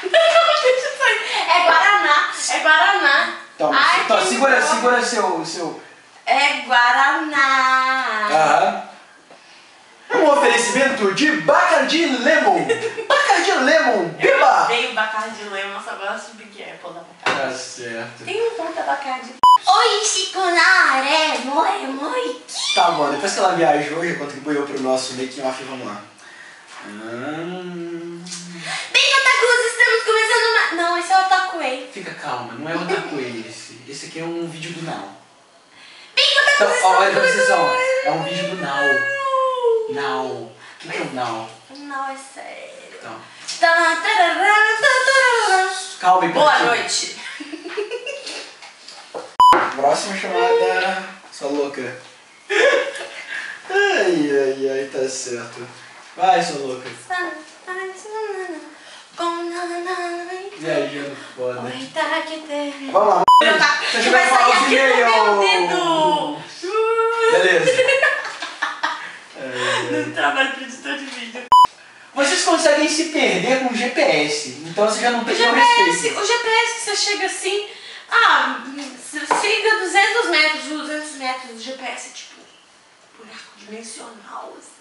Deixa isso aí. É Guaraná. É Guaraná.
Toma,
Ai,
então,
que
segura
bom.
seu.
É Guaraná.
Aham. Um oferecimento de Bacardi Lemon. Bacardi Lemon,
Eu
beba!
odeio Bacardi Lemon, só gosto de Big Apple da Bacardi.
Tá certo.
Tem um ponto da Bacardi. Oi, Chiconare, moi.
Tá, mano, depois que ela viajou e contribuiu pro nosso making off, vamos lá.
Bem, otakus, estamos começando uma... Não, esse é o Otakuei.
Fica calma, não é o Otaku esse. Esse aqui é um vídeo do Now. Então, olha, presta atenção. É um vídeo do Now. Now. O que é o Now?
Não, é sério.
Então.
Calma
aí,
Boa noite.
Próxima chamada. Sua louca. Ai, tá certo. Vai, sua louca. Viajando foda. Vamos lá. Se eu tiver falar os e-mails. Beleza.
Não trabalho pro editor de vídeo.
Vocês conseguem se perder com o GPS, então você já não perdeu o respeito.
O GPS você chega assim, siga 200 metros, 200 metros, o GPS é tipo buraco dimensional, assim.